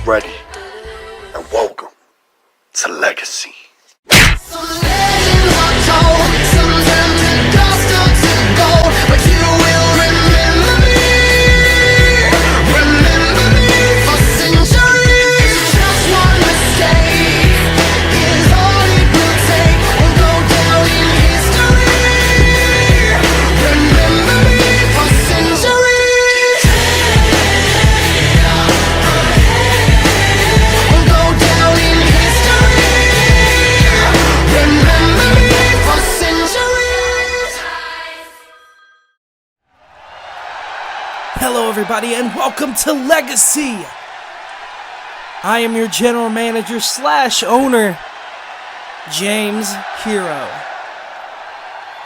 ready, and welcome to Legacy. Some legends are told, some turn to dust or to gold, but you will remember me for centuries. Just one mistake is all it will take. We'll go down in history. Remember me for centuries. We'll go down in history. Remember me for centuries. Hello everybody and welcome to Legacy! I am your general manager / owner, James Hero.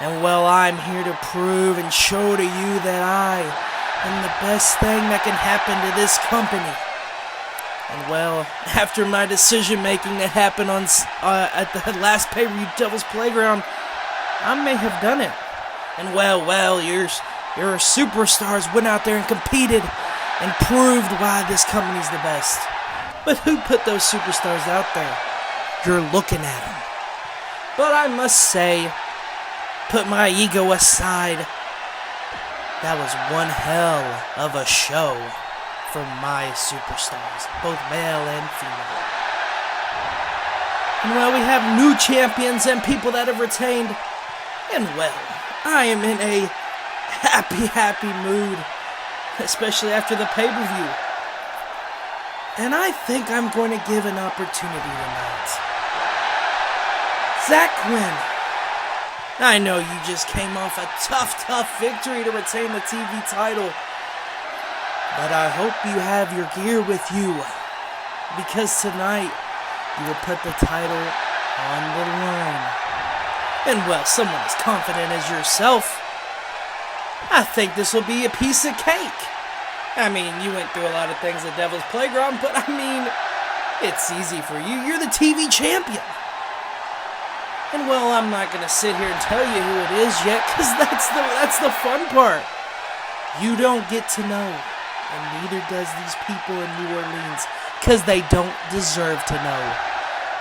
And well, I'm here to prove and show to you that I am the best thing that can happen to this company. And well, after my decision making that happened on at the last pay-per-view Devil's Playground, I may have done it. And well, your superstars went out there and competed and proved why this company's the best. But who put those superstars out there? You're looking at them. But I must say, put my ego aside, that was one hell of a show for my superstars, both male and female. And well, we have new champions and people that have retained. And well, I am in a happy mood, especially after the pay-per-view. And I think I'm going to give an opportunity tonight. Zach Quinn, I know you just came off a tough victory to retain the TV title, but I hope you have your gear with you, because tonight you will put the title on the line. And well, someone as confident as yourself, I think this will be a piece of cake. I mean, you went through a lot of things at Devil's Playground, but I mean, it's easy for you. You're the TV champion. And well, I'm not going to sit here and tell you who it is yet, because that's the fun part. You don't get to know, and neither does these people in New Orleans, because they don't deserve to know.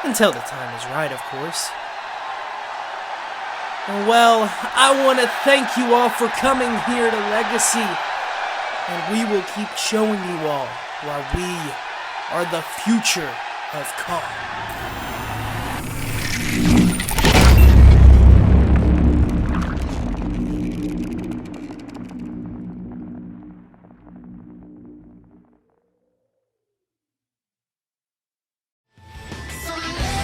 Until the time is right, of course. Well, I want to thank you all for coming here to Legacy, and we will keep showing you all why we are the future of Kong.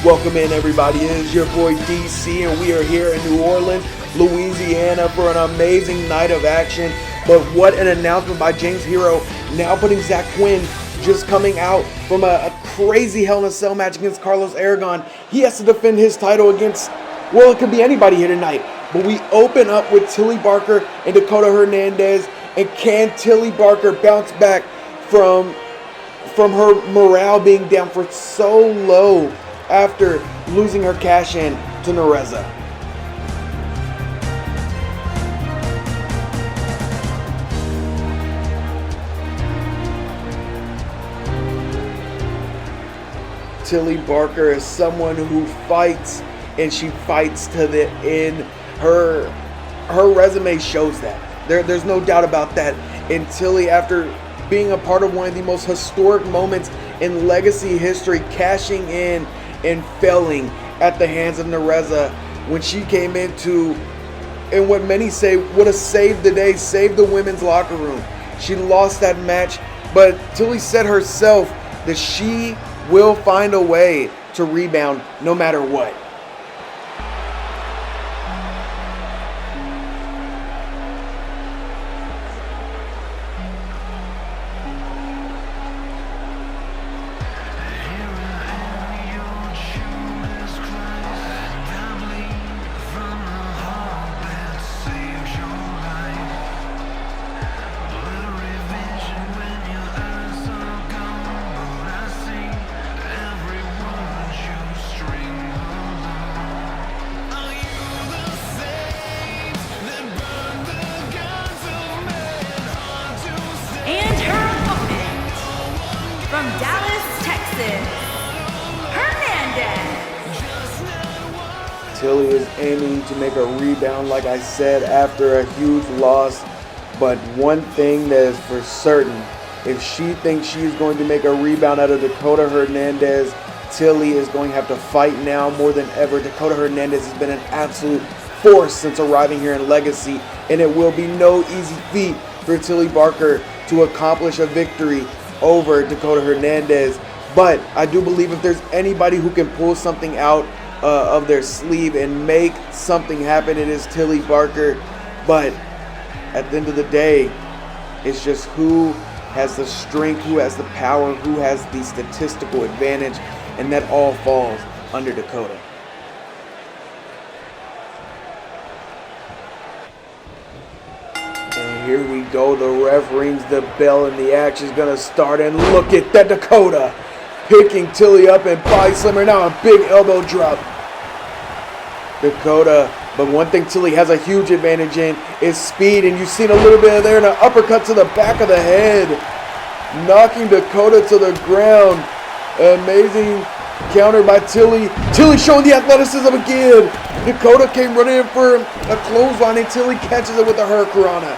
Welcome in, everybody. It is your boy DC, and we are here in New Orleans, Louisiana for an amazing night of action. But what an announcement by James Hero, now putting Zach Quinn, just coming out from a crazy Hell in a Cell match against Carlos Aragon. He has to defend his title against, well, it could be anybody here tonight. But we open up with Tilly Barker and Dakota Hernandez. And can Tilly Barker bounce back from her morale being down for so low after losing her cash-in to Nereza? Tilly Barker is someone who fights, and she fights to the end. Her resume shows that. There's no doubt about that. And Tilly, after being a part of one of the most historic moments in Legacy history, cashing in and failing at the hands of Nereza when she came into, and what many say would have saved the day, saved the women's locker room. She lost that match, but Tilly said herself that she will find a way to rebound no matter what. Tilly is aiming to make a rebound, like I said, after a huge loss. But one thing that is for certain, if she thinks she is going to make a rebound out of Dakota Hernandez, Tilly is going to have to fight now more than ever. Dakota Hernandez has been an absolute force since arriving here in Legacy, and it will be no easy feat for Tilly Barker to accomplish a victory over Dakota Hernandez. But I do believe if there's anybody who can pull something out of their sleeve and make something happen, it is Tilly Barker. But at the end of the day, it's just who has the strength, who has the power, who has the statistical advantage, and that all falls under Dakota. And here we go, the ref rings the bell and the action's gonna start, and look at that, Dakota picking Tilly up and body slammer, now a big elbow drop. Dakota, but one thing Tilly has a huge advantage in is speed, and you've seen a little bit of there, and an uppercut to the back of the head, knocking Dakota to the ground. Amazing counter by Tilly. Tilly showing the athleticism again. Dakota came running in for a clothesline, and Tilly catches it with a Hurricanrana.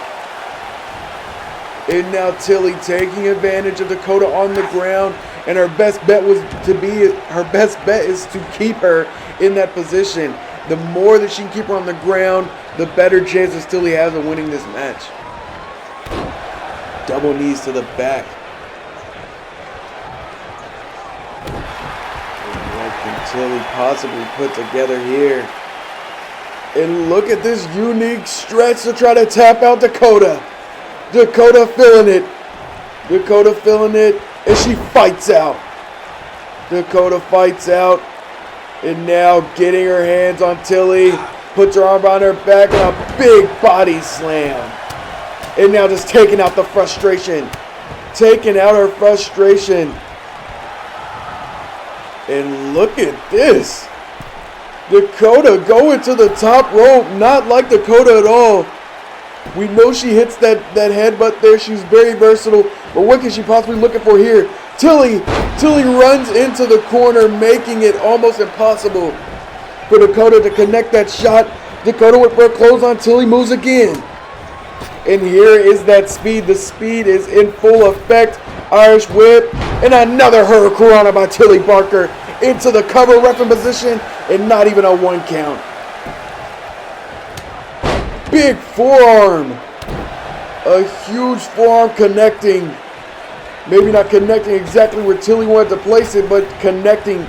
And now Tilly taking advantage of Dakota on the ground, and her best bet is to keep her in that position. The more that she can keep her on the ground, the better chances Tilly has of winning this match. Double knees to the back. And what can Tilly possibly put together here? And look at this unique stretch to try to tap out Dakota. Dakota feeling it. Dakota feeling it. And she fights out. Dakota fights out. And now getting her hands on Tilly. Puts her arm around her back and a big body slam. And now just taking out the frustration. Taking out her frustration. And look at this. Dakota going to the top rope. Not like Dakota at all. We know she hits that headbutt there. She's very versatile. But what can she possibly be looking for here? Tilly runs into the corner, making it almost impossible for Dakota to connect that shot. Dakota with her clothes on. Tilly moves again. And here is that speed. The speed is in full effect. Irish whip. And another Hurricanrana by Tilly Barker. Into the cover ref in position. And not even a 1 count. Big forearm. A huge forearm connecting. Maybe not connecting exactly where Tilly wanted to place it, but connecting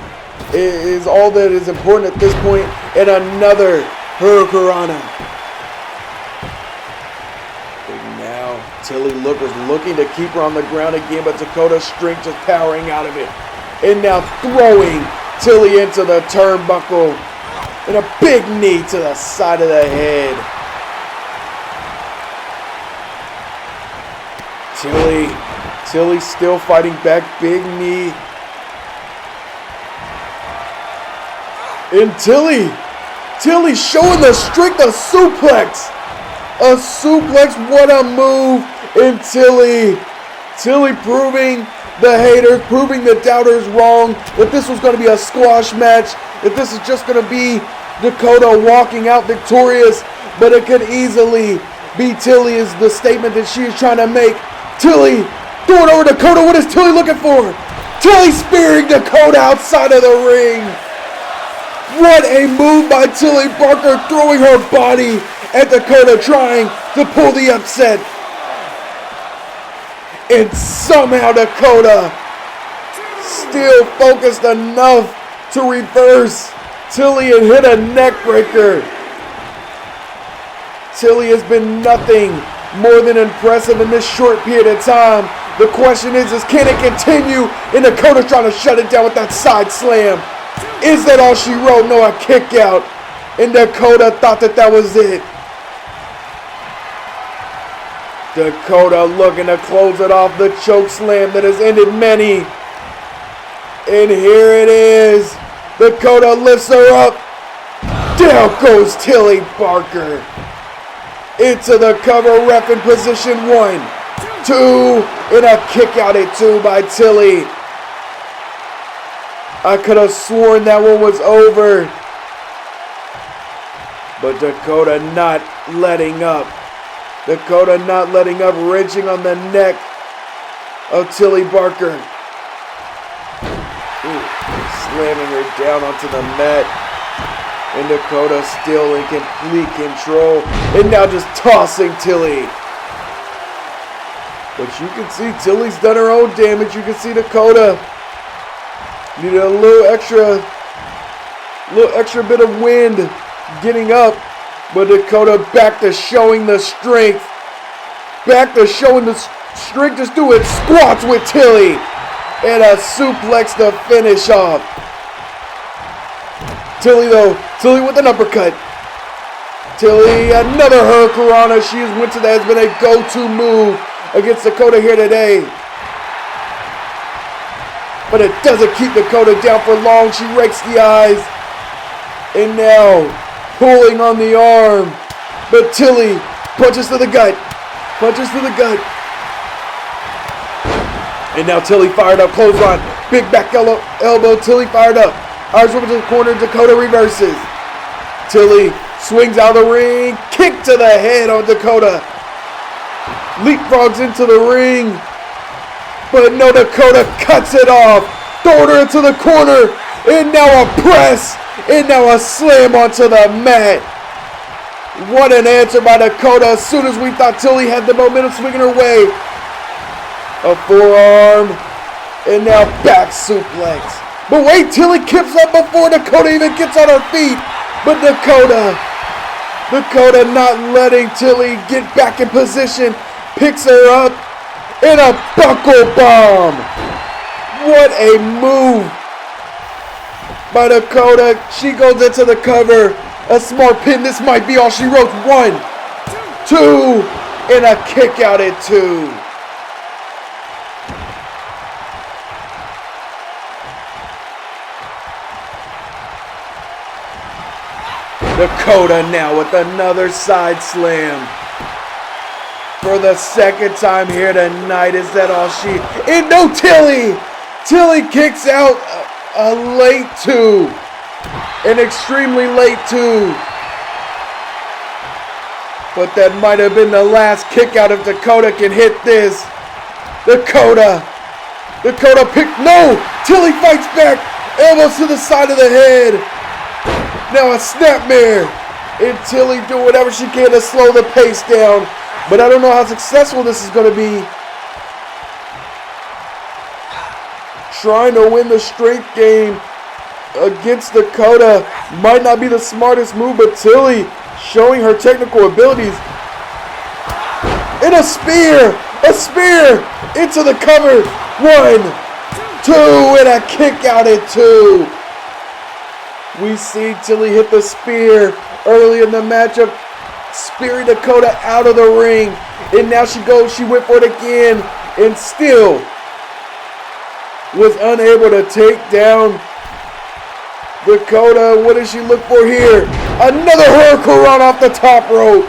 is all that is important at this point. And another Hurricanrana. And now Tilly was looking to keep her on the ground again, but Dakota's strength just powering out of it. And now throwing Tilly into the turnbuckle. And a big knee to the side of the head. Tilly still fighting back. Big knee. And Tilly showing the strength of suplex. A suplex, what a move. And Tilly proving the haters, proving the doubters wrong, that this was going to be a squash match, that this is just going to be Dakota walking out victorious, but it could easily be Tilly is the statement that she is trying to make. Tilly throwing over Dakota. What is Tilly looking for? Tilly spearing Dakota outside of the ring. What a move by Tilly Barker, throwing her body at Dakota, trying to pull the upset. And somehow Dakota still focused enough to reverse Tilly and hit a neck breaker. Tilly has been nothing more than impressive in this short period of time. The question is can it continue? And Dakota trying to shut it down with that side slam. Is that all she wrote? No, a kick out. And Dakota thought that was it. Dakota looking to close it off, the choke slam that has ended many. And here it is. Dakota lifts her up. Down goes Tilly Barker. Into the cover ref in position 1, 2, and a kick out at 2 by Tilly. I could have sworn that one was over. But Dakota not letting up. Dakota not letting up, wrenching on the neck of Tilly Barker. Ooh, slamming her down onto the mat. And Dakota still in complete control. And now just tossing Tilly. But you can see Tilly's done her own damage. You can see Dakota needed a little extra bit of wind getting up. But Dakota back to showing the strength. Back to showing the strength. Just doing squats with Tilly. And a suplex to finish off. Tilly though. Tilly with an uppercut. Tilly, another Hurricanrana. She has went to that. Has been a go-to move against Dakota here today. But it doesn't keep Dakota down for long. She rakes the eyes. And now, pulling on the arm. But Tilly punches to the gut. Punches to the gut. And now Tilly fired up. Clothesline. Big back elbow. Tilly fired up. Irish whip to the corner. Dakota reverses. Tilly swings out of the ring. Kick to the head on Dakota. Leapfrogs into the ring. But no, Dakota cuts it off. Throwing her into the corner. And now a press. And now a slam onto the mat. What an answer by Dakota. As soon as we thought Tilly had the momentum swinging her way. A forearm. And now back suplex. But wait, Tilly kips up before Dakota even gets on her feet. But Dakota not letting Tilly get back in position. Picks her up. And a buckle bomb. What a move by Dakota. She goes into the cover. A smart pin. This might be all she wrote. 1, 2, and a kick out at 2. Dakota now with another side slam. For the second time here tonight. Is that all she... And no, Tilly! Tilly kicks out a late 2. An extremely late 2. But that might have been the last kick out if Dakota can hit this. Dakota picked... No! Tilly fights back. Elbows to the side of the head. Now a snapmare. And Tilly do whatever she can to slow the pace down. But I don't know how successful this is going to be. Trying to win the strength game against Dakota might not be the smartest move, but Tilly showing her technical abilities. And a spear! A spear! Into the cover. 1, 2, and a kick out at 2. We see Tilly hit the spear early in the matchup, spearing Dakota out of the ring. And now she went for it again, and still was unable to take down Dakota. What does she look for here? Another Hurricanrana off the top rope.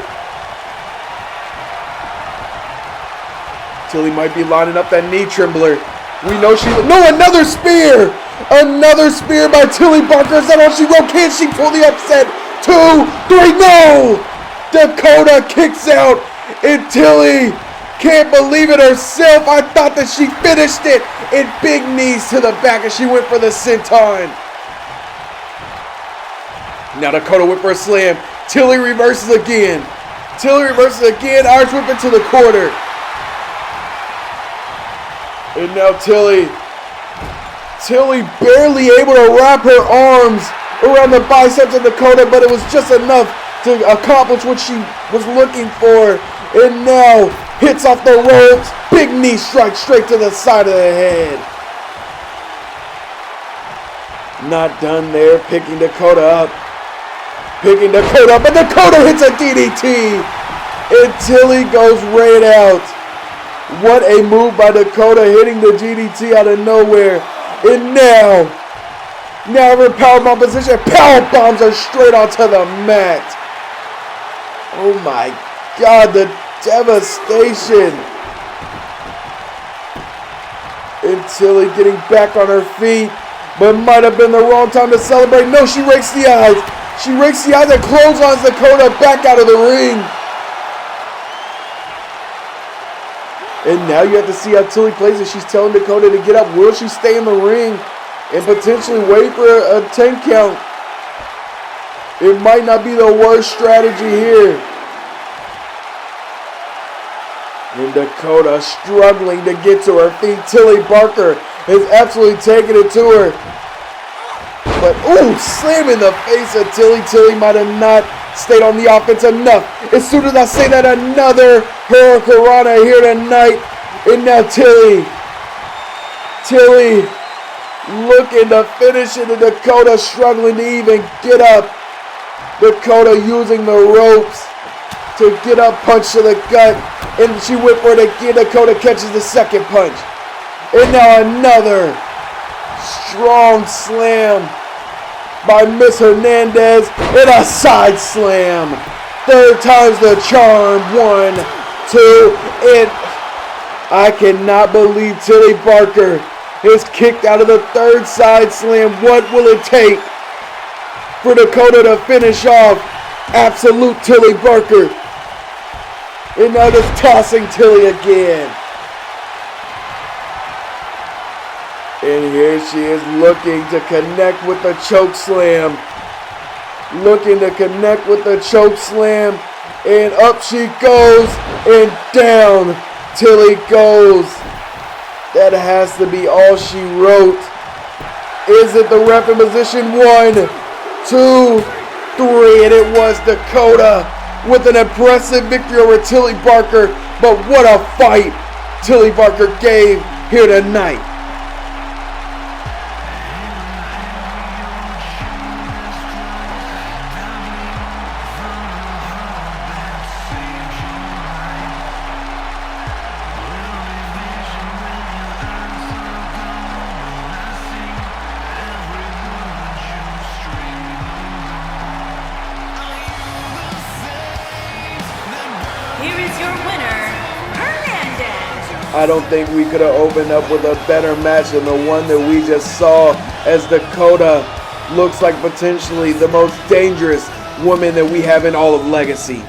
Tilly might be lining up that knee trembler. We know no, another spear! Another spear by Tilly Barker. Is that all she wrote? Can she pull the upset? 2, 3, no! Dakota kicks out, and Tilly can't believe it herself. I thought that she finished it. And big knees to the back as she went for the senton. Now Dakota went for a slam. Tilly reverses again. Irish whip into the corner. And now Tilly barely able to wrap her arms around the biceps of Dakota, but it was just enough to accomplish what she was looking for. And now hits off the ropes. Big knee strike straight to the side of the head. Not done there. Picking Dakota up. But Dakota hits a DDT. And Tilly goes right out. What a move by Dakota, hitting the DDT out of nowhere. And now her powerbomb position. Power bombs her straight onto the mat. Oh my God, the devastation. And Tilly getting back on her feet, but might have been the wrong time to celebrate. No, she rakes the eyes. She rakes the eyes and clotheslines Dakota back out of the ring. And now you have to see how Tilly plays it. She's telling Dakota to get up. Will she stay in the ring and potentially wait for a 10 count? It might not be the worst strategy here. And Dakota struggling to get to her feet. Tilly Barker is absolutely taking it to her. But, ooh, slam in the face of Tilly. Tilly might have not stayed on the offense enough. As soon as I say that, another Hurricanrana here tonight. And now Tilly looking to finish it. And Dakota struggling to even get up. Dakota using the ropes to get up, punch to the gut. And she went for it again. Dakota catches the second punch. And now another strong slam by Miss Hernandez. And a side slam. Third time's the charm. 1, 2, and I cannot believe Tilly Barker is kicked out of the third side slam. What will it take for Dakota to finish off absolute Tilly Barker? And now just tossing Tilly again. And here she is looking to connect with the choke slam. Looking to connect with the choke slam. And up she goes. And down Tilly goes. That has to be all she wrote. Is it the ref in position? 1, 2, 3. And it was Dakota with an impressive victory over Tilly Barker. But what a fight Tilly Barker gave here tonight. I don't think we could have opened up with a better match than the one that we just saw, as Dakota looks like potentially the most dangerous woman that we have in all of Legacy.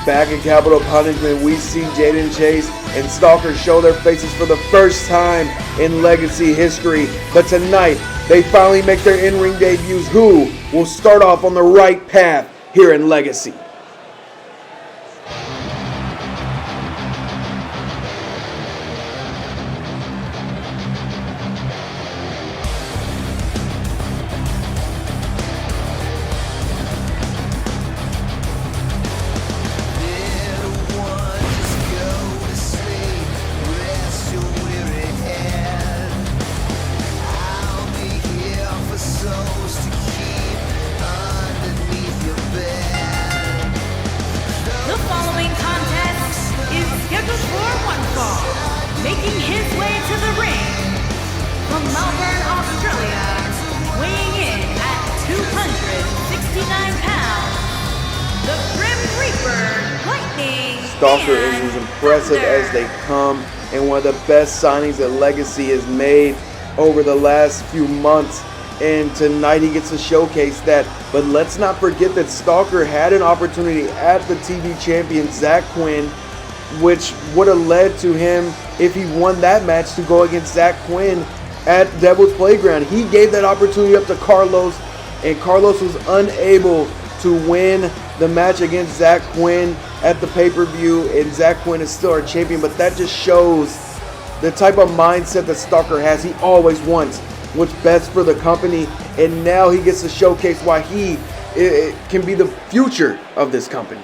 Back in Capital Punishment, we see Jayden Chase and Stalker show their faces for the first time in Legacy history. But tonight, they finally make their in-ring debuts. Who will start off on the right path here in Legacy? Making his way to the ring from Melbourne, Australia, weighing in at 269 pounds, the Grim Reaper, Lightning Stalker is and as impressive Thunder. as they come, and one of the best signings that Legacy has made over the last few months. And tonight he gets to showcase that. But let's not forget that Stalker had an opportunity at the TV champion Zach Quinn, which would have led to him, if he won that match, to go against Zach Quinn at Devil's Playground. He gave that opportunity up to Carlos, and Carlos was unable to win the match against Zach Quinn at the pay-per-view, and Zach Quinn is still our champion. But that just shows the type of mindset that Stalker has. He always wants what's best for the company, and now he gets to showcase why he can be the future of this company.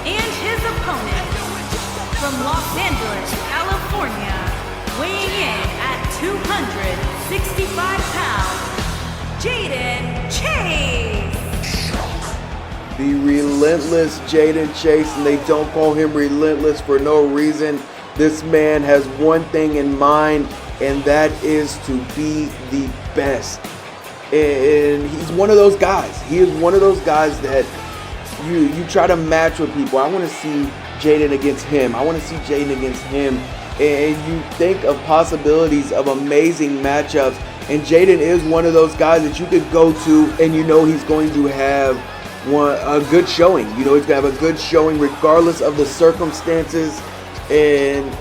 And his opponent from Los Angeles, California, weighing in at 265 pounds, Jayden Chase. The relentless Jayden Chase, and they don't call him relentless for no reason. This man has one thing in mind, and that is to be the best. And he's one of those guys. He is one of those guys that you try to match with people. I want to see Jayden against him. I want to see Jayden against him. And you think of possibilities of amazing matchups. And Jayden is one of those guys that you could go to and you know he's going to have a good showing. You know he's going to have a good showing regardless of the circumstances. And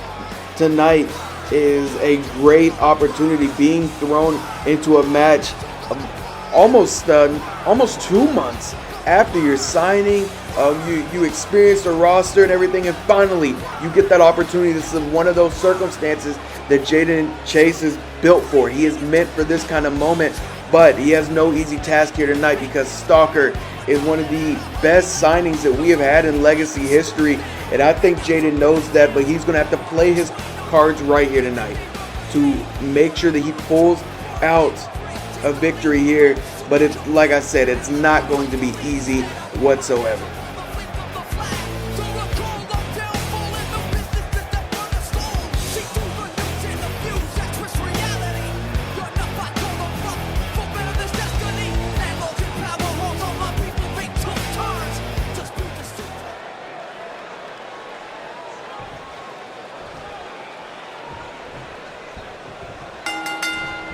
tonight is a great opportunity being thrown into a match almost 2 months after your signing. You experience the roster and everything, and finally you get that opportunity. This is one of those circumstances that Jayden Chase is built for. He is meant for this kind of moment, but he has no easy task here tonight because Stalker is one of the best signings that we have had in Legacy history, and I think Jayden knows that, but he's going to have to play his cards right here tonight to make sure that he pulls out a victory here. But it's like I said, it's not going to be easy whatsoever.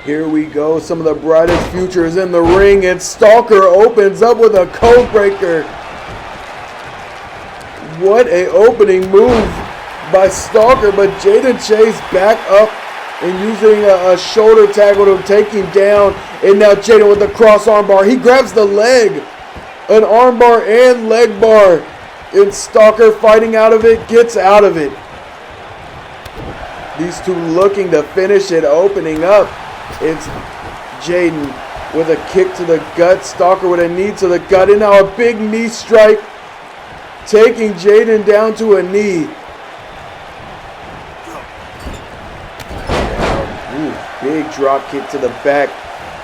Here we go, some of the brightest futures in the ring, and Stalker opens up with a code breaker. What a opening move by Stalker, but Jayden Chase back up and using a shoulder tackle to take him down. And now Jayden with the cross armbar. He grabs the leg, an armbar and leg bar. And Stalker fighting out of it, gets out of it. These two looking to finish it, opening up. It's Jayden with a kick to the gut. Stalker with a knee to the gut. And now a big knee strike, taking Jayden down to a knee. Now, big drop kick to the back.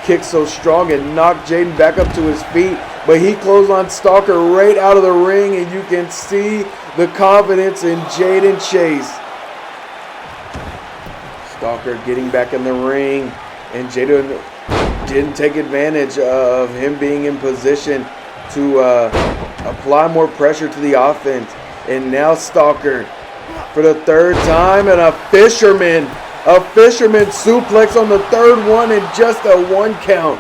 Kick so strong and knocked Jayden back up to his feet. But he closed on Stalker right out of the ring. And you can see the confidence in Jayden Chase. Stalker getting back in the ring. And Jayden didn't take advantage of him being in position to apply more pressure to the offense. And now Stalker for the third time, and a fisherman suplex on the third one, and just a 1 count.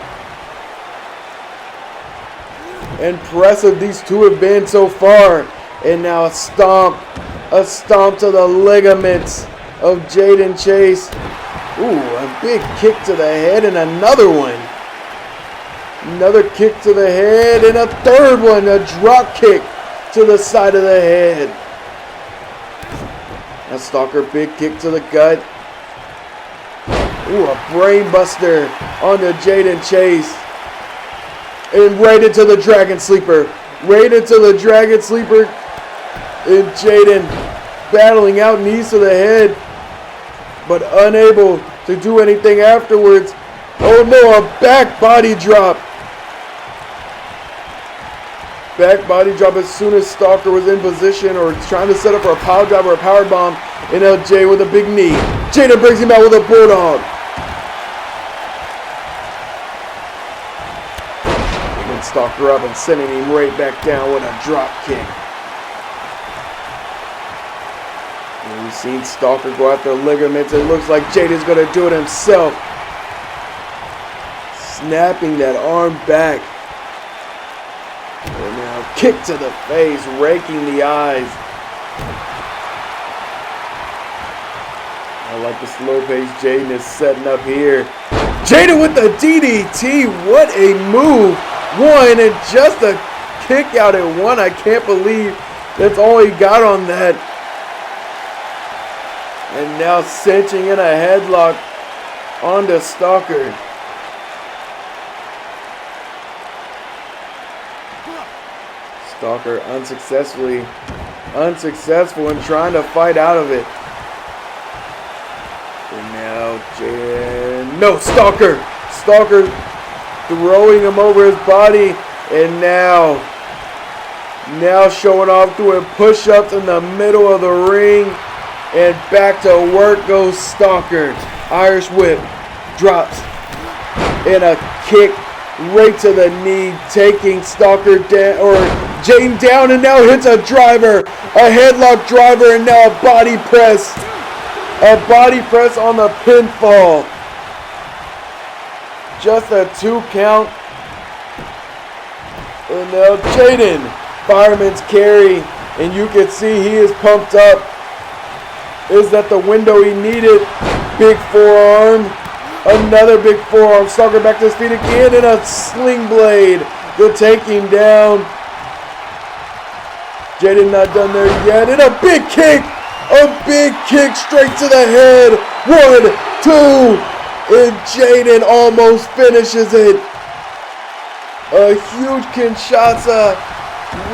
Impressive these two have been so far. And now a stomp to the ligaments of Jayden Chase. Ooh, a big kick to the head and another one. Another kick to the head and a third one. A drop kick to the side of the head. A Stalker big kick to the gut. Ooh, a brain buster onto Jayden Chase. And right into the Dragon Sleeper. Right into the Dragon Sleeper. And Jayden battling out, knees to the head, but unable to do anything afterwards. Oh no, a back body drop. Back body drop as soon as Stalker was in position or trying to set up for a power drive or a power bomb. And now Jay with a big knee. Jayden brings him out with a bulldog. Picking Stalker up and sending him right back down with a drop kick. We've seen Stalker go after ligaments. It looks like Jayden's going to do it himself. Snapping that arm back. And now kick to the face, raking the eyes. I like the slow pace Jayden is setting up here. Jayden with the DDT. What a move. One, and just a kick out at one. I can't believe that's all he got on that. And now cinching in a headlock onto Stalker. Stalker unsuccessful in trying to fight out of it. And now Jayden, no, Stalker throwing him over his body. And now Now showing off doing push-ups in the middle of the ring. And back to work goes Stalker. Irish whip. Drops. And a kick right to the knee. Taking Stalker down, or Jaden down, and now hits a driver. A headlock driver, and now a body press. A body press on the pinfall. Just a 2 count. And now Jaden, fireman's carry, and you can see he is pumped up. Is that the window he needed? Big forearm. Another big forearm. Stalker back to his feet again, and a sling blade to take him down. Jaden not done there yet, and a big kick. A big kick straight to the head. 1, 2, and Jaden almost finishes it. A huge Kinshasa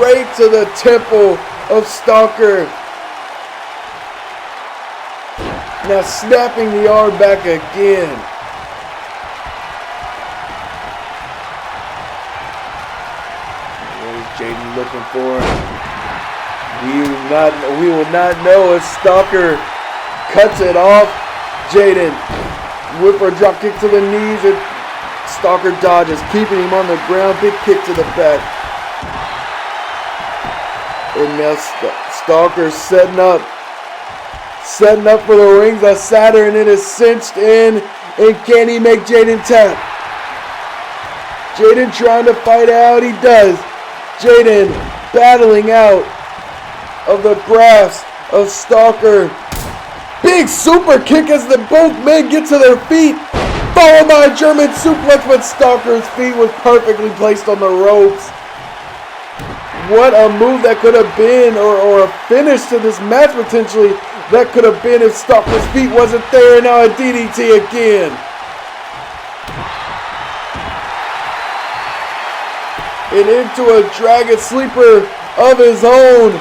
right to the temple of Stalker. Now snapping the arm back again. What is Jaden looking for? We will not know as Stalker cuts it off. Jaden, whipper drop kick to the knees, and Stalker dodges, keeping him on the ground. Big kick to the back. And now Stalker setting up for the rings of Saturn. It is cinched in, and can he make Jaden tap? Jaden trying to fight out. He does. Jaden battling out of the grasp of Stalker. Big super kick as the both men get to their feet, followed by a German suplex, but Stalker's feet was perfectly placed on the ropes. What a move that could have been, or a finish to this match potentially that could have been if Stalker's feet wasn't there. Now a DDT again. And into a dragon sleeper of his own.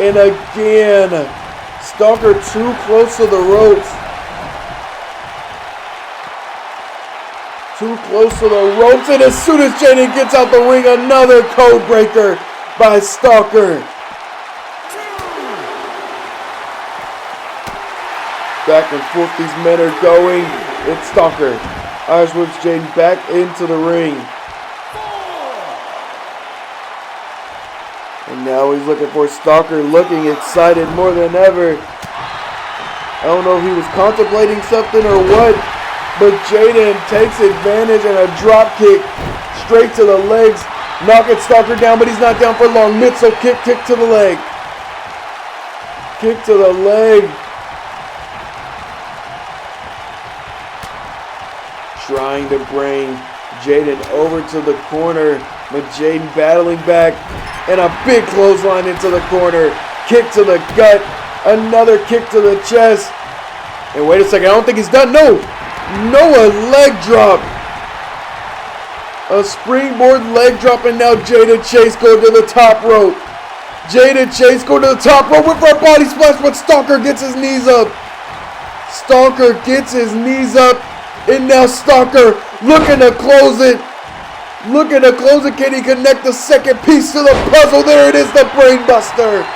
And again, Stalker too close to the ropes. Too close to the ropes, and as soon as Jaden gets out the ring, another code breaker by Stalker. Back and forth these men are going. It's Stalker. Irish whips Jaden back into the ring. And now he's looking for Stalker, looking excited more than ever. I don't know if he was contemplating something or what, but Jaden takes advantage and a drop kick straight to the legs, knocking Stalker down, but he's not down for long. Mitzel kick to the leg. Kick to the leg. Trying to bring Jaden over to the corner, but Jaden battling back, and a big clothesline into the corner. Kick to the gut, another kick to the chest. And wait a second, I don't think he's done. No, a leg drop. A springboard leg drop, and now Jada Chase go to the top rope. Jada Chase go to the top rope with a body splash, but Stalker gets his knees up. Stalker gets his knees up, and now Stalker looking to close it. Can he connect the second piece to the puzzle? There it is, the brain buster.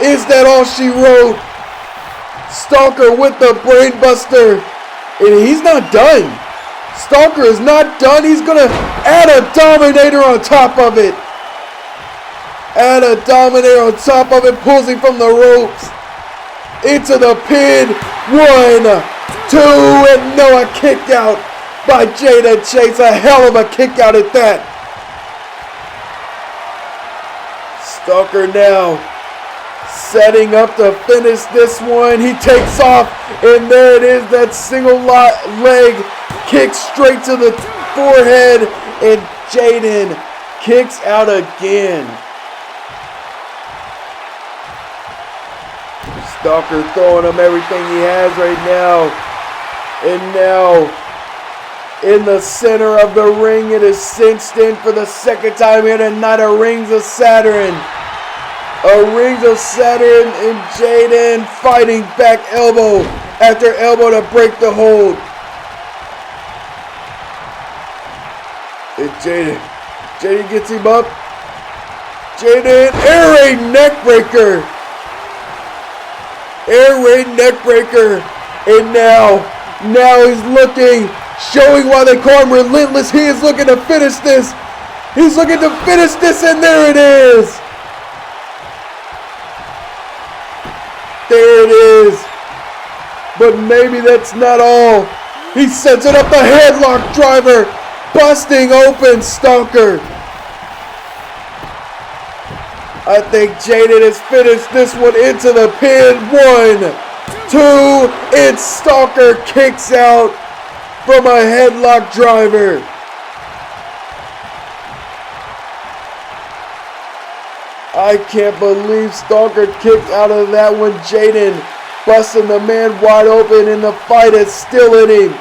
Is that all she wrote? Stalker with the brain buster. And he's not done. Stalker is not done. He's going to add a Dominator on top of it. Pulls him from the ropes. Into the pin. 1, 2, and no, a kick out by Jada Chase. A hell of a kick out at that. Stalker now setting up to finish this one. He takes off, and there it is, that single leg kick straight to the forehead, and Jaden kicks out again. Stalker throwing him everything he has right now. And now, in the center of the ring, it is cinched in for the second time here tonight. A Rings of Saturn. And Jaden fighting back elbow after elbow to break the hold. And Jaden gets him up. Jaden, air raid neckbreaker. Air raid neckbreaker. And now he's looking, showing why they call him relentless. He is looking to finish this. He's looking to finish this, and there it is. There it is. But maybe that's not all. He sets it up the headlock driver, busting open Stalker. I think Jaden has finished this one into the pin. 1, 2, it's Stalker kicks out from a headlock driver. I can't believe Stalker kicked out of that one. Jaden busting the man wide open, and the fight is still in him.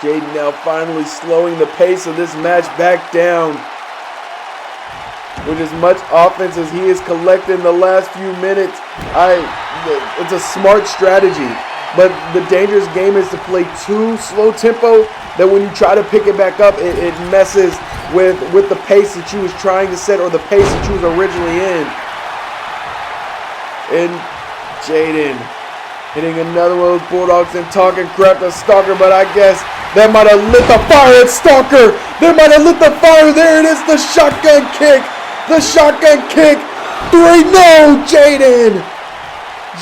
Jaden now finally slowing the pace of this match back down. With as much offense as he is collecting the last few minutes, it's a smart strategy. But the dangerous game is to play too slow tempo, that when you try to pick it back up, it messes with the pace that you was trying to set, or the pace that you was originally in. And Jaden hitting another one of those Bulldogs and talking crap to Stalker, but I guess that might have lit the fire at Stalker. That might have lit the fire. There it is, the shotgun kick. The shotgun kick. 3, no, Jaden.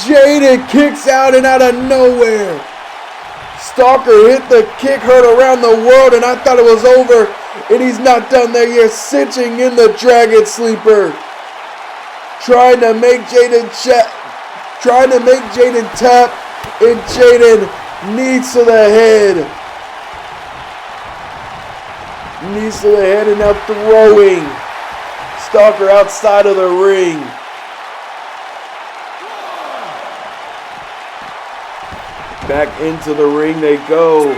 Jaden kicks out and out of nowhere. Stalker hit the kick, heard around the world, and I thought it was over. And he's not done there yet, cinching in the Dragon Sleeper. Trying to make Jaden tap, and Jaden knees to the head. Knees to the head, and now throwing Stalker outside of the ring. Back into the ring they go.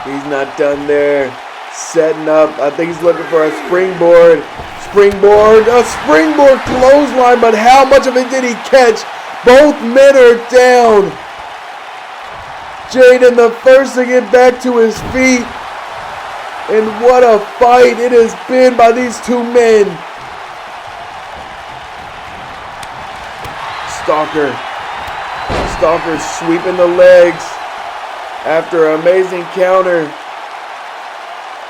He's not done there. Setting up. I think he's looking for a springboard. A springboard clothesline, but how much of it did he catch? Both men are down. Jaden the first to get back to his feet. And what a fight it has been by these two men. Stalker sweeping the legs after an amazing counter.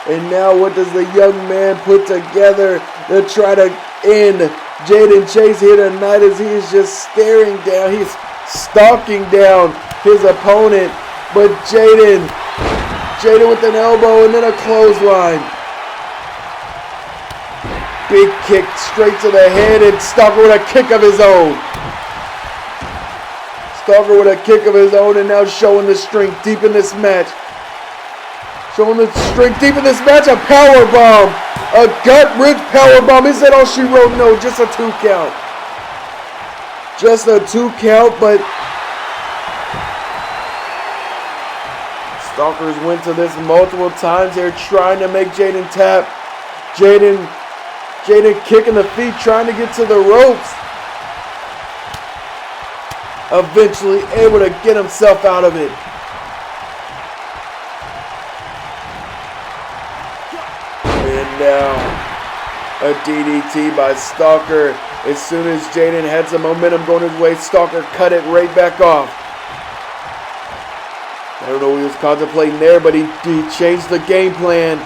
And now what does the young man put together to try to end Jaden Chase here tonight, as he is just staring down. He's stalking down his opponent. But Jaden with an elbow and then a clothesline. Big kick straight to the head, and Stalker with a kick of his own. Stalker with a kick of his own, and now showing the strength deep in this match. Showing the strength deep in this match. A power bomb. A gut-wrench power bomb. Is that all she wrote? No, just a 2 count. Just a 2 count, but Stalkers went to this multiple times. They're trying to make Jaden tap. Jaden kicking the feet, trying to get to the ropes. Eventually able to get himself out of it. And now a DDT by Stalker. As soon as Jaden had some momentum going his way, Stalker cut it right back off. I don't know what he was contemplating there, but he changed the game plan.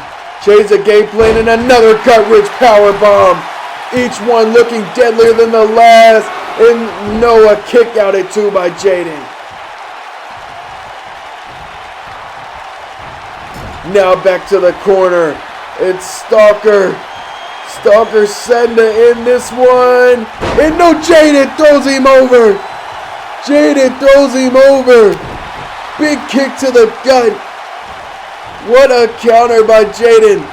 Changed the game plan, and another gut-wrench power bomb. Each one looking deadlier than the last. And Noah kick out at 2 by Jaden. Now back to the corner. It's Stalker. Stalker setting to end this one. And no, Jaden throws him over. Jaden throws him over. Big kick to the gut. What a counter by Jaden.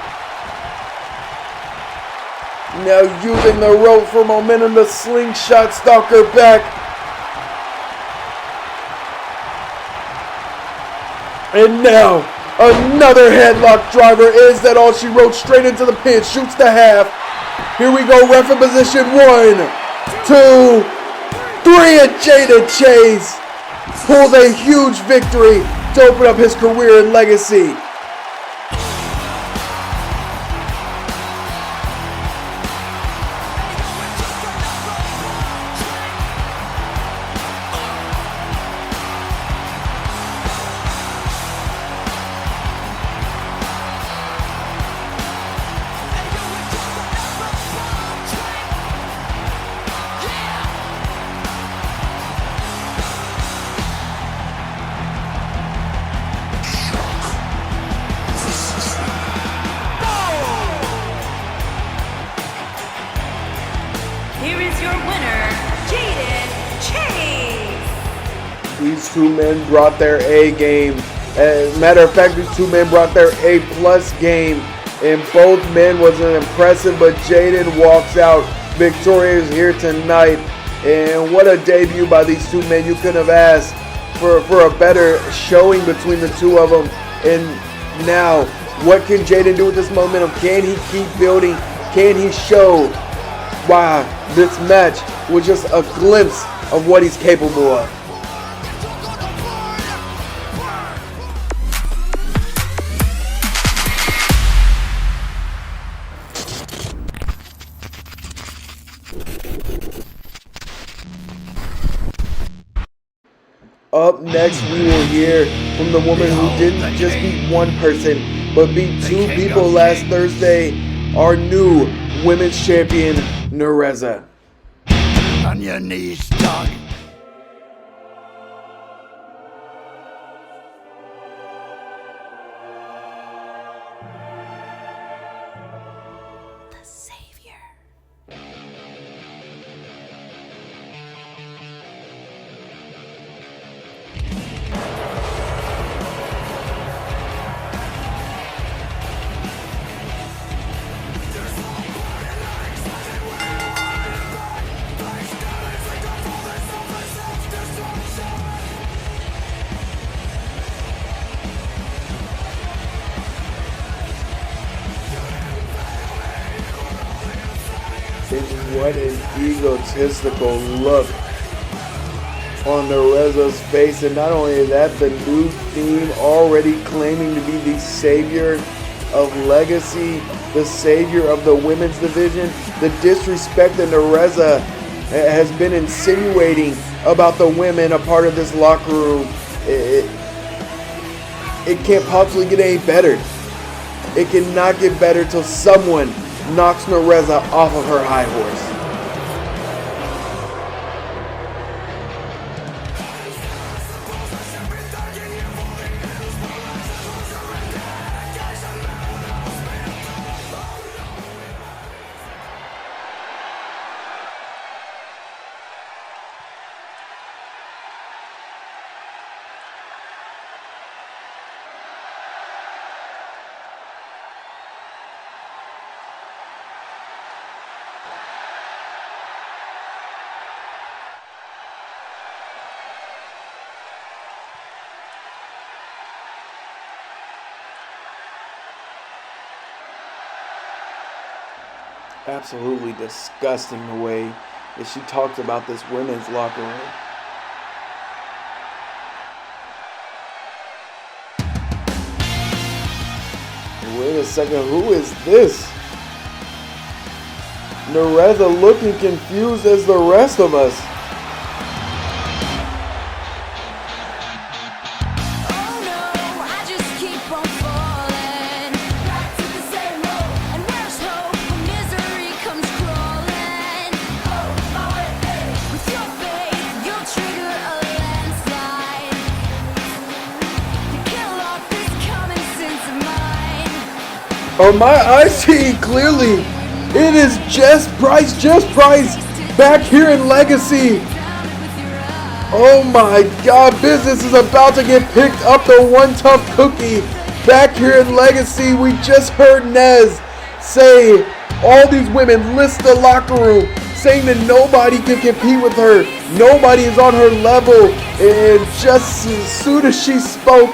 Now using the rope for momentum to slingshot Stalker back. And now another headlock driver. Is that all she wrote? Straight into the pin. Shoots the half. Here we go. Ref in position. 1, 2, 3. And Jaden Chase pulls a huge victory to open up his career and legacy. here is your winner, Jaden Chase. These two men brought their A game. As a matter of fact, these two men brought their A+ game. And both men was an impressive, but Jaden walks out victorious here tonight. And what a debut by these two men. You couldn't have asked for a better showing between the two of them. And now, what can Jaden do with this momentum? Can he keep building? Can he show why this match was just a glimpse of what he's capable of? Up next, we will hear from the woman who didn't just beat one person, but beat two people last Thursday, our new women's champion, Nereza. On your knees, dog. The Savior. And what an egotistical look on Nereza's face. And not only that, the new theme already claiming to be the savior of Legacy, the savior of the women's division. The disrespect that Nereza has been insinuating about the women a part of this locker room. It can't possibly get any better. It cannot get better till someone knocks Nereza off of her high horse. Absolutely disgusting the way that she talked about this women's locker room. Wait a second, who is this? Nereza looking confused as the rest of us. Oh no, I just keep on falling back to the same road. And where's hope when misery comes crawling? Oh, with your faith, you'll trigger a landslide to kill off this common sense of mine. On my eyes see clearly, it is Jess Price back here in Legacy. Oh my God, business is about to get picked up. The One Tough Cookie back here in Legacy. We just heard Nez say all these women list the locker room, saying that nobody can compete with her. Nobody is on her level. And just as soon as she spoke,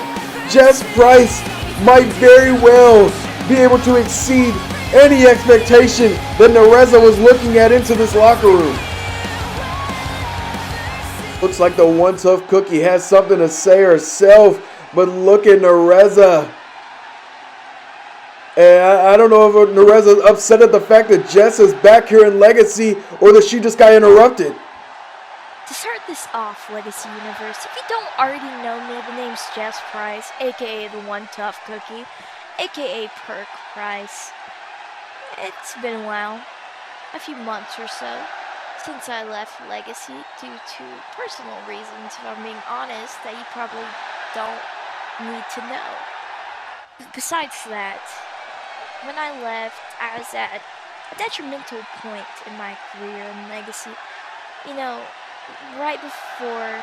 Jess Price might very well be able to exceed any expectation that Nereza was looking at into this locker room. Looks like the One Tough Cookie has something to say herself, but look at Nereza. And I don't know if Nereza's upset at the fact that Jess is back here in Legacy or that she just got interrupted. To start this off, Legacy Universe, if you don't already know me, the name's Jess Price, aka the One Tough Cookie, aka Perk Price. It's been a while, a few months or so, since I left Legacy due to personal reasons, if I'm being honest, that you probably don't need to know. Besides that, when I left, I was at a detrimental point in my career and legacy. You know, right before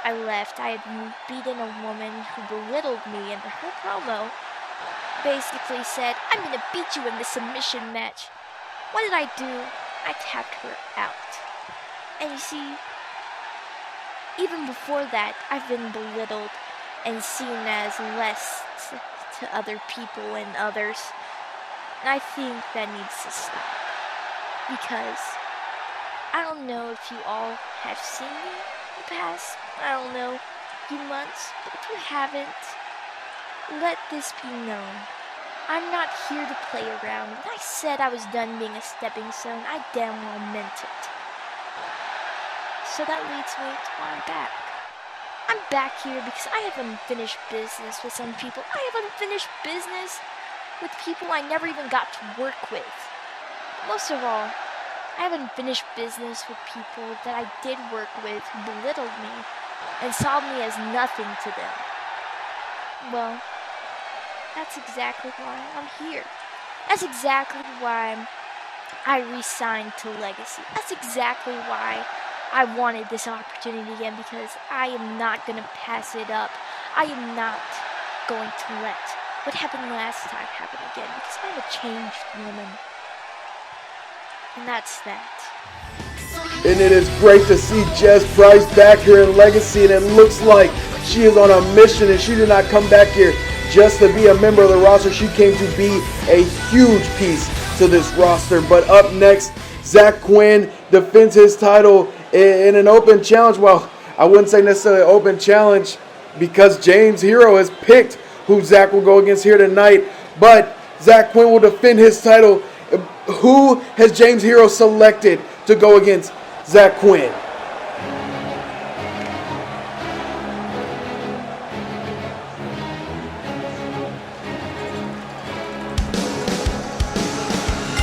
I left, I had beaten a woman who belittled me, and her promo basically said, "I'm gonna beat you in the submission match." What did I do? I tapped her out. And you see, even before that, I've been belittled and seen as less to other people and others. And I think that needs to stop. Because I don't know if you all have seen me in the past, I don't know, few months, but if you haven't, let this be known. I'm not here to play around. When I said I was done being a stepping stone, I damn well meant it. So that leads me to why I'm back. I'm back here because I have unfinished business with some people. I have unfinished business with people I never even got to work with. Most of all, I have unfinished business with people that I did work with who belittled me and saw me as nothing to them. Well, that's exactly why I'm here. That's exactly why I re-signed to Legacy. That's exactly why I wanted this opportunity again, because I am not going to pass it up. I am not going to let what happened last time happen again, because I'm a changed woman. And that's that. And it is great to see Jess Price back here in Legacy, and it looks like she is on a mission, and she did not come back here just to be a member of the roster. She came to be a huge piece to this roster. But up next, Zach Quinn defends his title in an open challenge. Well, I wouldn't say necessarily open challenge, because James Hero has picked who Zach will go against here tonight. But Zach Quinn will defend his title. Who has James Hero selected to go against Zach Quinn?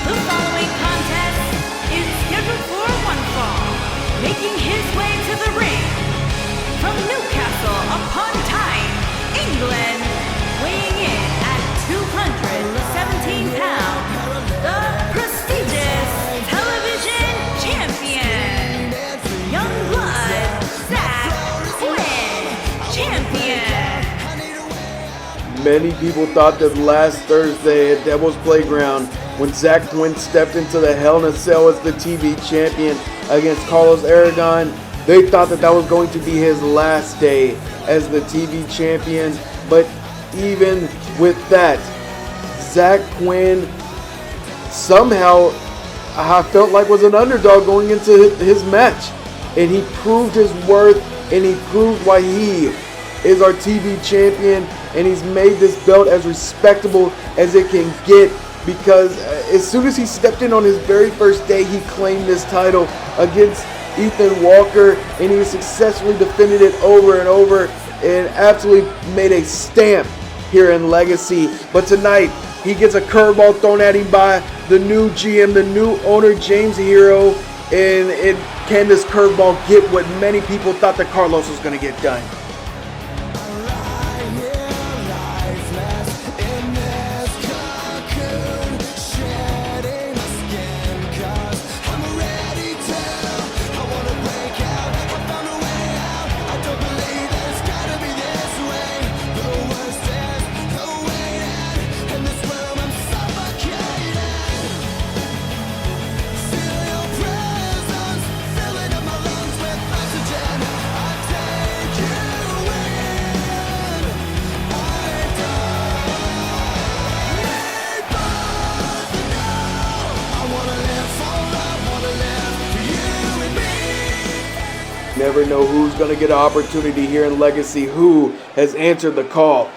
The following contest is scheduled for one fall. Making his way to the ring from Newcastle upon Tyne, England, weighing in at 217 pounds, the prestigious television champion, Youngblood Zach Quinn, champion. Many people thought that last Thursday at Devil's Playground, when Zach Quinn stepped into the Hell in a Cell as the TV champion against Carlos Aragon, they thought that that was going to be his last day as the TV champion. But even with that, Zach Quinn somehow, I felt like, was an underdog going into his match. And he proved his worth, and he proved why he is our TV champion, and he's made this belt as respectable as it can get, because as soon as he stepped in on his very first day, he claimed this title against Ethan Walker, and he successfully defended it over and over and absolutely made a stamp here in Legacy. But tonight, he gets a curveball thrown at him by the new GM, the new owner, James Hero, and can this curveball get what many people thought that Carlos was going to get done? Never know who's going to get an opportunity here in Legacy, who has answered the call.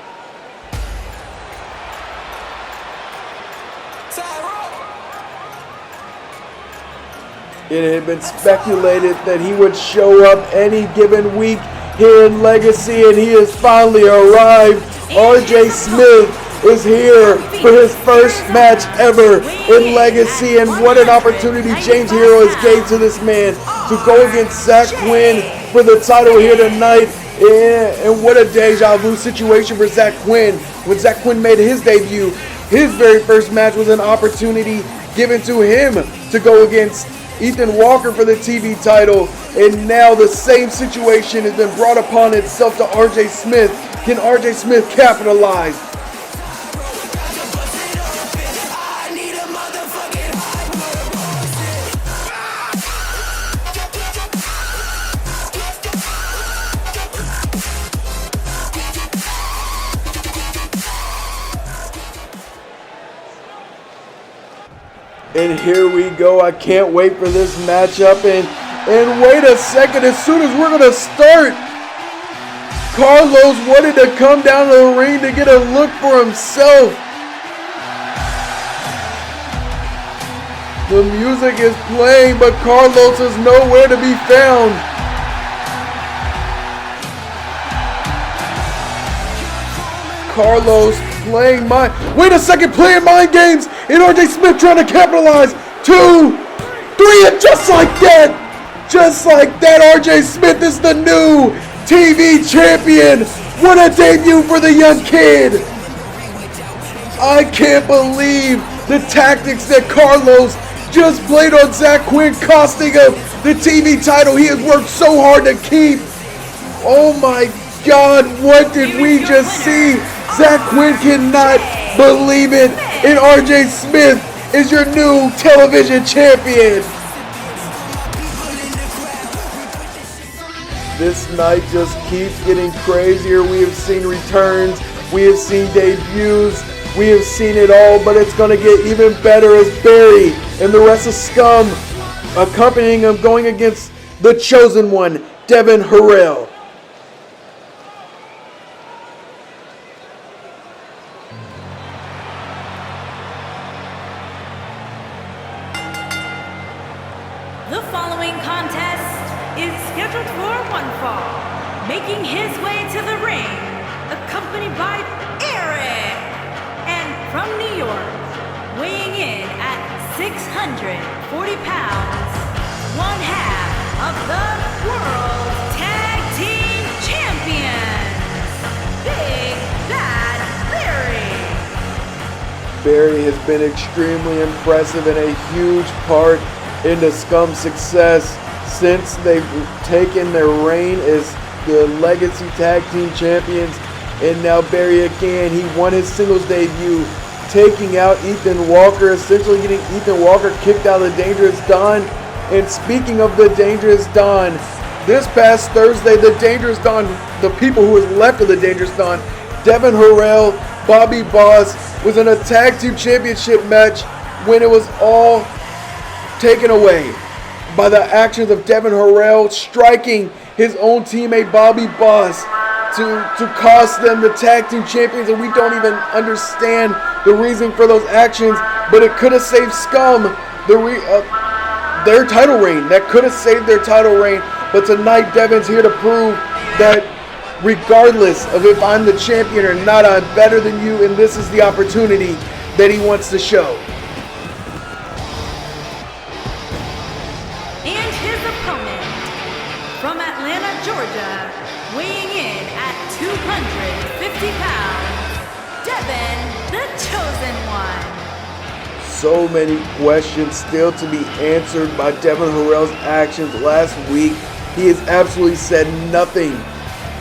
It had been speculated that he would show up any given week here in Legacy, and he has finally arrived. RJ Smith is here for his first match ever in Legacy, and what an opportunity James Hero has gave to this man to go against Zach Quinn for the title here tonight. And what a deja vu situation for Zach Quinn. When Zach Quinn made his debut, his very first match was an opportunity given to him to go against Ethan Walker for the TV title. And now the same situation has been brought upon itself to RJ Smith. Can RJ Smith capitalize? And here we go. I can't wait for this matchup. And wait a second, as soon as we're going to start, Carlos wanted to come down to the ring to get a look for himself. The music is playing, but Carlos is nowhere to be found. Carlos playing wait a second, playing mind games, and RJ Smith trying to capitalize. 2, 3, and just like that, RJ Smith is the new TV champion. What a debut for the young kid. I can't believe the tactics that Carlos just played on Zach Quinn, costing him the TV title he has worked so hard to keep. Oh my God, what did we just see? Zach Quinn cannot believe it, and RJ Smith is your new television champion. This night just keeps getting crazier. We have seen returns, we have seen debuts, we have seen it all, but it's going to get even better as Barry and the rest of Scum accompanying him, going against the chosen one, Devin Harrell. The following contest is scheduled for one fall. Making his way to the ring, accompanied by Eric. And from New York, weighing in at 640 pounds, one half of the World Tag Team Champions, Big Bad Barry. Barry has been extremely impressive and a huge part into Scum's success since they've taken their reign as the Legacy Tag Team Champions. And now Barry again, he won his singles debut, taking out Ethan Walker, essentially getting Ethan Walker kicked out of the Dangerous Dawn. And speaking of the Dangerous Dawn, this past Thursday, the Dangerous Dawn, the people who was left of the Dangerous Dawn, Devin Harrell, Bobby Boss, was in a tag team championship match when it was all taken away by the actions of Devin Harrell striking his own teammate Bobby Boss to cost them the tag team champions, and we don't even understand the reason for those actions, but it could have saved Scum their title reign. That could have saved their title reign, but tonight Devin's here to prove that regardless of if I'm the champion or not, I'm better than you, and this is the opportunity that he wants to show. And his opponent, from Atlanta, Georgia, weighing in at 250 pounds, Devin, the Chosen One. So many questions still to be answered by Devin Harrell's actions last week. He has absolutely said nothing,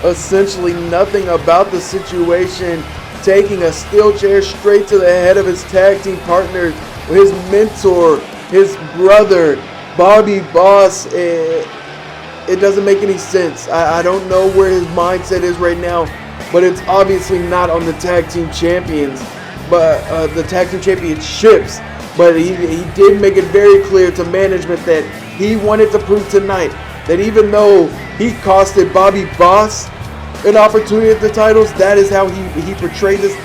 essentially nothing about the situation, taking a steel chair straight to the head of his tag team partner, his mentor, his brother, Bobby Boss. It doesn't make any sense. I don't know where his mindset is right now, but it's obviously not on the tag team champions, but the tag team championships. But he did make it very clear to management that he wanted to prove tonight that even though he costed Bobby Boss an opportunity at the titles, that is how he portrayed this.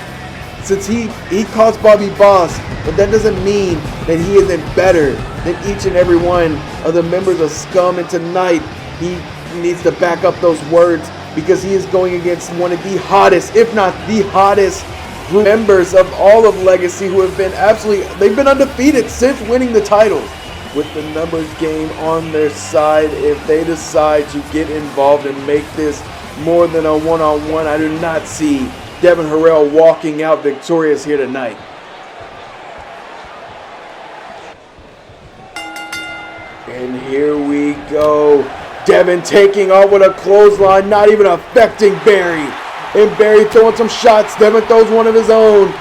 Since he cost Bobby Boss, but that doesn't mean that he isn't better than each and every one of the members of Scum. And tonight, he needs to back up those words, because he is going against one of the hottest, if not the hottest, members of all of Legacy, who have been they've been undefeated since winning the titles. With the numbers game on their side, if they decide to get involved and make this more than a one-on-one, I do not see Devin Harrell walking out victorious here tonight. here we go. Devin taking off with a clothesline, not even affecting Barry. And Barry throwing some shots. Devin throws one of his own.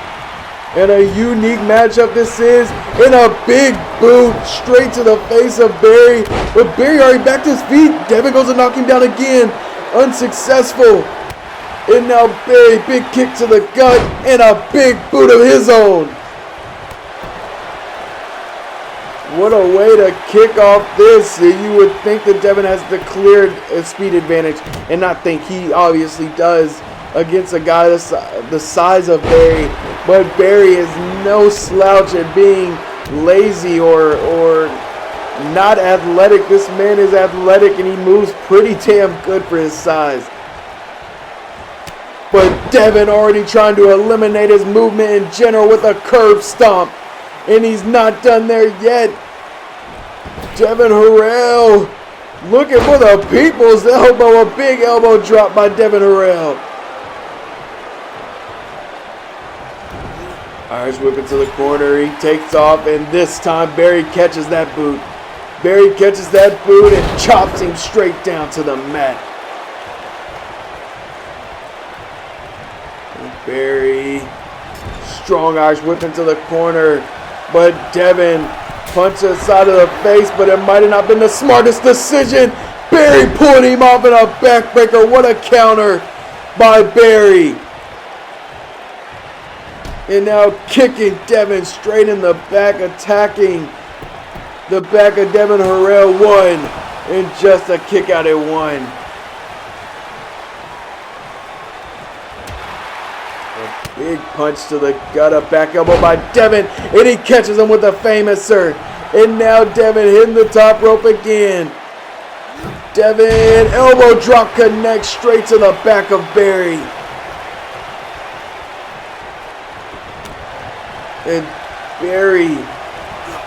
And a unique matchup this is. And a big boot straight to the face of Barry. But Barry already back to his feet. Devin goes to knock him down again. Unsuccessful. And now Barry, big kick to the gut. And a big boot of his own. What a way to kick off this. You would think that Devin has the clear speed advantage. And not think he obviously does against a guy the size of Barry. But Barry is no slouch at being lazy or not athletic. This man is athletic and he moves pretty damn good for his size. But Devin already trying to eliminate his movement in general with a curb stomp. And he's not done there yet. Devin Harrell looking for the people's elbow. A big elbow drop by Devin Harrell. Irish whip into the corner. He takes off, and this time Barry catches that boot. Barry catches that boot and chops him straight down to the mat. And Barry, strong Irish whip into the corner, but Devin punches the side of the face, but it might have not been the smartest decision. Barry pulling him off in a backbreaker. What a counter by Barry. And now kicking Devin straight in the back, attacking the back of Devin Harrell. One, and just a kick out at one. A big punch to the gut, a back elbow by Devin, and he catches him with a famous sir. And now Devin hitting the top rope again. Devin, elbow drop connects straight to the back of Barry. And Barry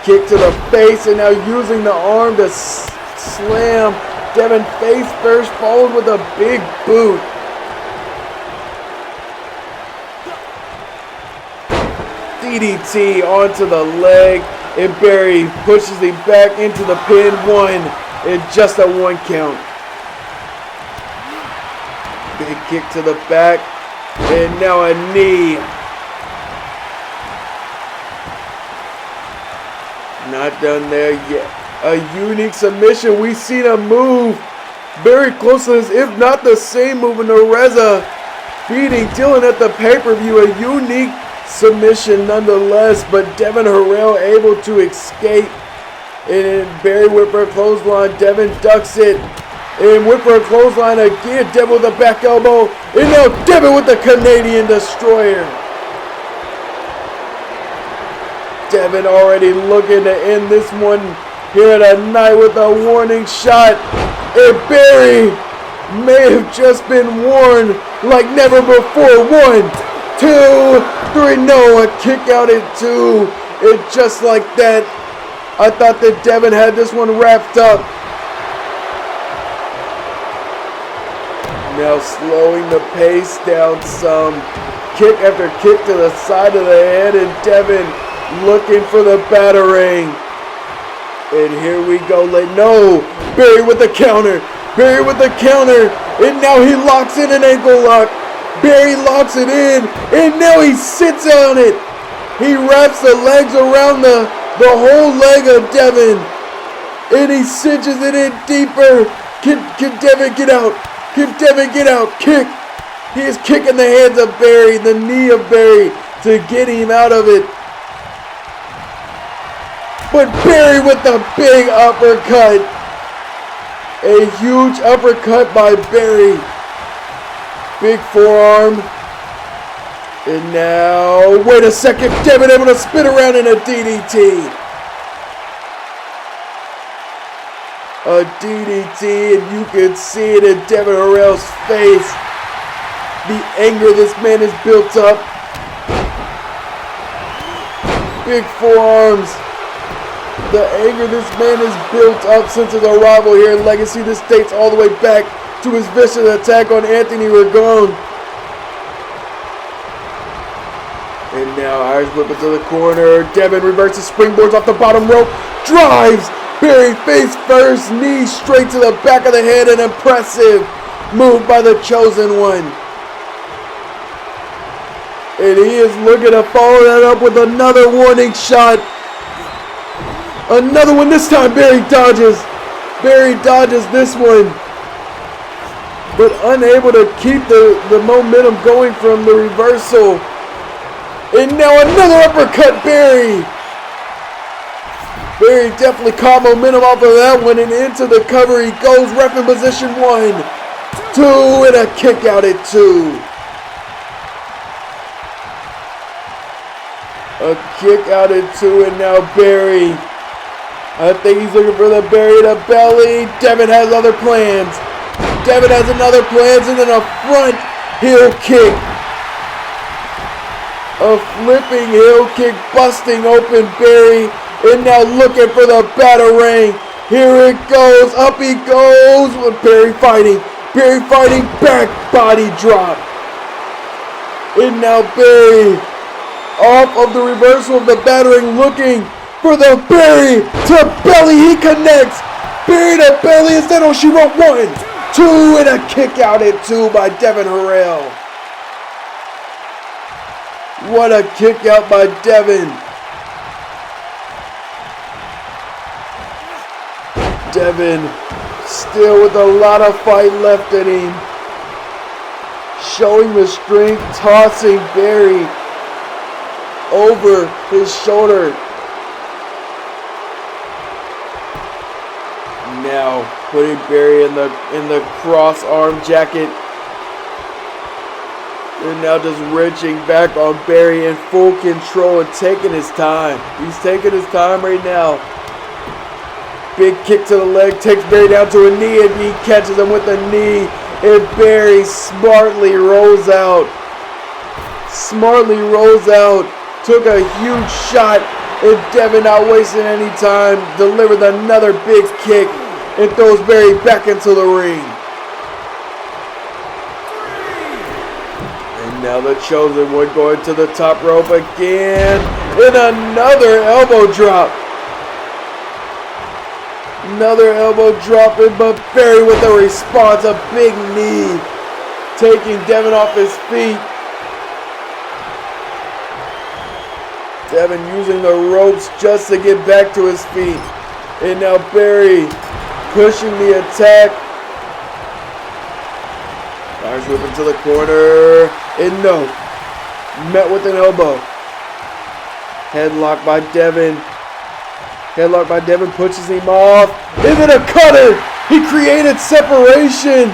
kick to the face, and now using the arm to slam Devin face first, followed with a big boot. DDT onto the leg, and Barry pushes him back into the pin. One, and just a one count. Big kick to the back, and now a knee. Not done there yet. A unique submission. We've seen a move very close to this, if not the same move in the Reza beating Dylan at the pay-per-view. A unique submission nonetheless, but Devin Harrell able to escape. And Barry whip for a clothesline. Devin ducks it. And whip for a clothesline again. Devin with a back elbow. And now Devin with the Canadian Destroyer. Devin already looking to end this one here tonight with a warning shot. And Barry may have just been warned like never before. 1, 2, 3. No, a kick out at 2. And just like that, I thought that Devin had this one wrapped up. Now slowing the pace down some. Kick after kick to the side of the head, and Devin looking for the battering. And here we go. No, Barry with the counter. Barry with the counter. And now he locks in an ankle lock. Barry locks it in. And now he sits on it. He wraps the legs around the whole leg of Devin. And he cinches it in deeper. Can Devin get out? Can Devin get out? Kick. He is kicking the hands of Barry, the knee of Barry, to get him out of it. But Barry with the big uppercut. A huge uppercut by Barry. Big forearm. And now, wait a second. Devin able to spin around in a DDT. A DDT, and you can see it in Devin Harrell's face. The anger this man has built up. Big forearms. The anger this man has built up since his arrival here in Legacy. This dates all the way back to his vicious attack on Anthony Ragone. And now Irish whip into the corner. Devin reverses, springboards off the bottom rope. Drives Barry face first, knee straight to the back of the head. An impressive move by the Chosen One. And he is looking to follow that up with another warning shot. Another one. This time Barry dodges. Barry dodges this one, but unable to keep the momentum going from the reversal. And now another uppercut, Barry. Barry definitely caught momentum off of that one and into the cover he goes. Ref in position 1, 2, and a kick out at 2. A kick out at 2, and now Barry. I think he's looking for the Barry to belly. Devin has other plans. Devin has another plans, and then a front heel kick. A flipping heel kick, busting open Barry, and now looking for the Batarang. Here it goes, up he goes with Barry fighting. Barry fighting, back body drop. And now Barry off of the reversal of the Batarang, looking for the Barry to belly. He connects. Barry to belly instead. Oh, she wrote 1, 2, and a kick out at 2 by Devin Harrell. What a kick out by Devin. Devin still with a lot of fight left in him. Showing the strength, tossing Barry over his shoulder. Now putting Barry in the cross arm jacket. And now just wrenching back on Barry in full control and taking his time. He's taking his time right now. Big kick to the leg, takes Barry down to a knee, and he catches him with a knee. And Barry smartly rolls out. Smartly rolls out. Took a huge shot, and Devin, not wasting any time, delivered another big kick and throws Barry back into the ring. And now the Chosen One going to the top rope again, and another elbow drop. Another elbow drop, but Barry with a response, a big knee, taking Devin off his feet. Devin using the ropes just to get back to his feet. And now Barry pushing the attack. Irish whip into the corner. And no. Met with an elbow. Headlock by Devin. Headlock by Devin, pushes him off. And then a cutter. He created separation.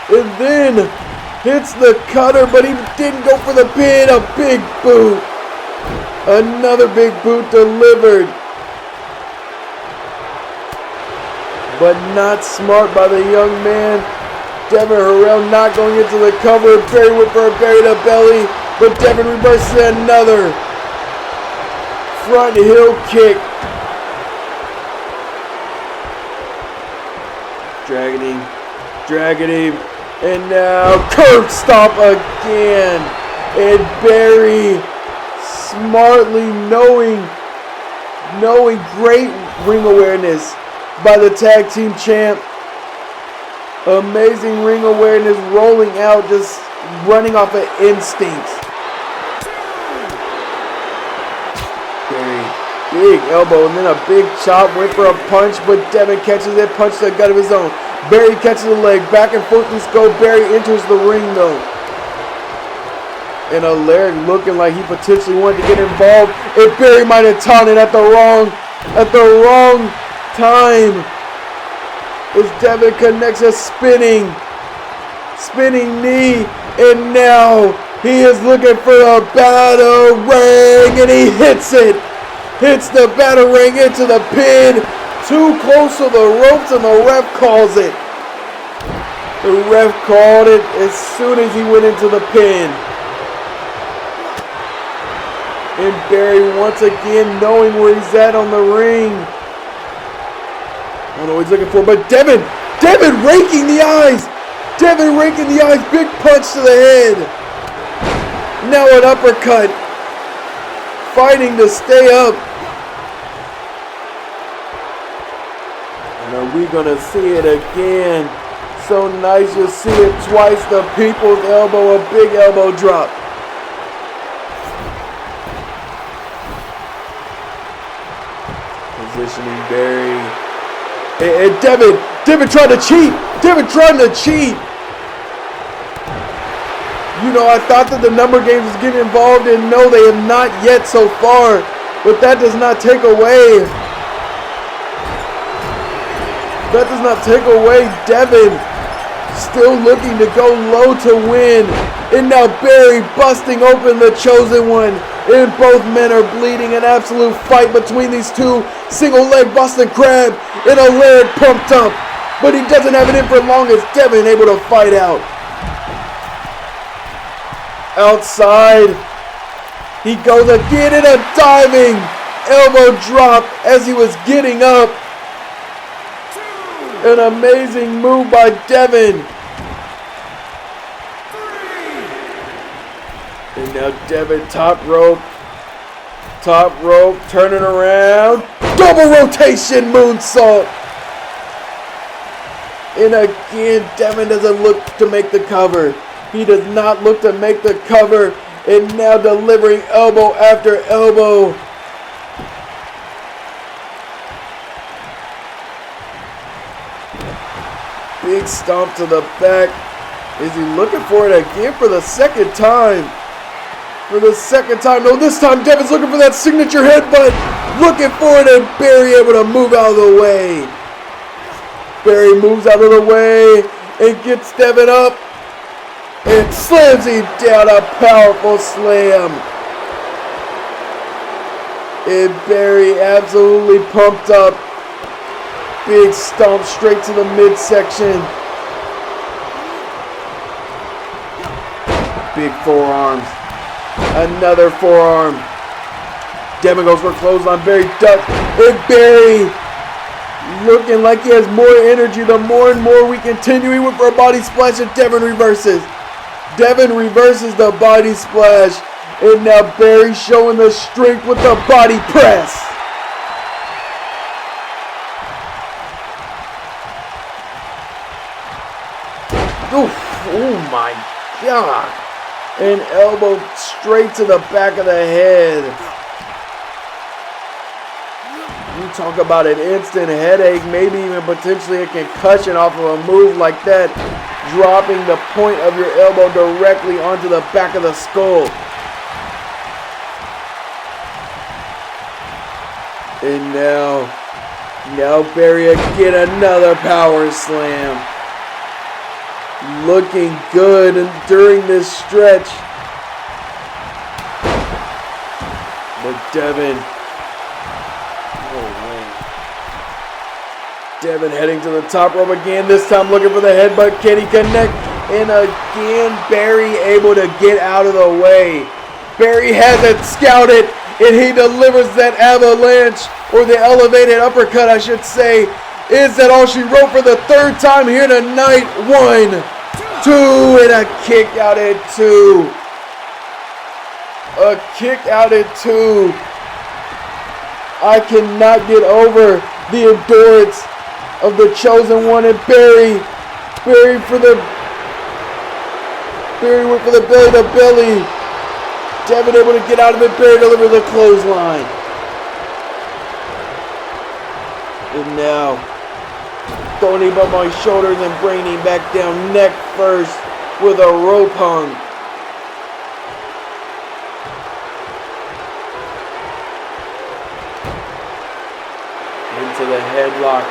And then hits the cutter, but he didn't go for the pin. A big boot. Another big boot delivered. But not smart by the young man. Devin Harrell not going into the cover. Barry whip for a Barry to belly. But Devin reverses another front heel kick. Dragging him. And now curb stomp again. And Barry smartly knowing great ring awareness by the tag team champ. Amazing ring awareness, rolling out, just running off of instincts. Barry, big elbow and then a big chop, went for a punch, but Devin catches it, punches the gut of his own. Barry catches the leg, back and forth let's go. Barry enters the ring though. And Alaric looking like he potentially wanted to get involved. And Barry might have taunted at the wrong time. As Devin connects a spinning knee. And now he is looking for a Batarang, and he hits it. Hits the Batarang into the pin. Too close to the ropes, and the ref calls it. The ref called it as soon as he went into the pin. And Barry once again knowing where he's at on the ring. I don't know what he's looking for, but Devin raking the eyes. Devin raking the eyes, big punch to the head. Now an uppercut. Fighting to stay up. And are we going to see it again? So nice to see it twice. The people's elbow, a big elbow drop. Positioning Barry. And Devin trying to cheat. Devin trying to cheat. You know, I thought that the number games was getting involved, and no, they have not yet so far. But that does not take away. That does not take away Devin still looking to go low to win. And now Barry busting open the Chosen One. And both men are bleeding. An absolute fight between these two. Single leg Boston Crab and a Laird pumped up. But he doesn't have it in for long as Devin able to fight out. Outside. He goes again in a diving elbow drop as he was getting up. An amazing move by Devin. And now Devin top rope, turning around. Double rotation moonsault. And again, Devin doesn't look to make the cover. He does not look to make the cover. And now delivering elbow after elbow. Big stomp to the back. Is he looking for it again for the second time? For the second time. No, this time Devin's looking for that signature headbutt. Looking for it, and Barry able to move out of the way. Barry moves out of the way and gets Devin up. And slams him down. A powerful slam. And Barry absolutely pumped up. Big stomp straight to the midsection. Big forearms. Another forearm. Devin goes for clothesline. Barry ducks. And Barry looking like he has more energy. The more and more we continue, he went for a body splash and Devin reverses. Devin reverses the body splash. And now Barry showing the strength with the body press. Oof, oh my God. An elbow straight to the back of the head. You talk about an instant headache, maybe even potentially a concussion off of a move like that. Dropping the point of your elbow directly onto the back of the skull. And now Barry again, another power slam. Looking good during this stretch. But Devin. Oh, man. Devin heading to the top rope again. This time looking for the headbutt. Can he connect? And again, Barry able to get out of the way. Barry has it scouted. And he delivers that avalanche. Or the elevated uppercut, I should say. Is that all she wrote for the third time here tonight? 1, 2, and a kick out at 2. A kick out at 2. I cannot get over the endurance of the Chosen One and Barry. Barry went for the belly to belly. Devin able to get out of it. Barry delivered the clothesline. And now throwing him up on his shoulders and bringing him back down neck first with a rope hung. Into the headlock.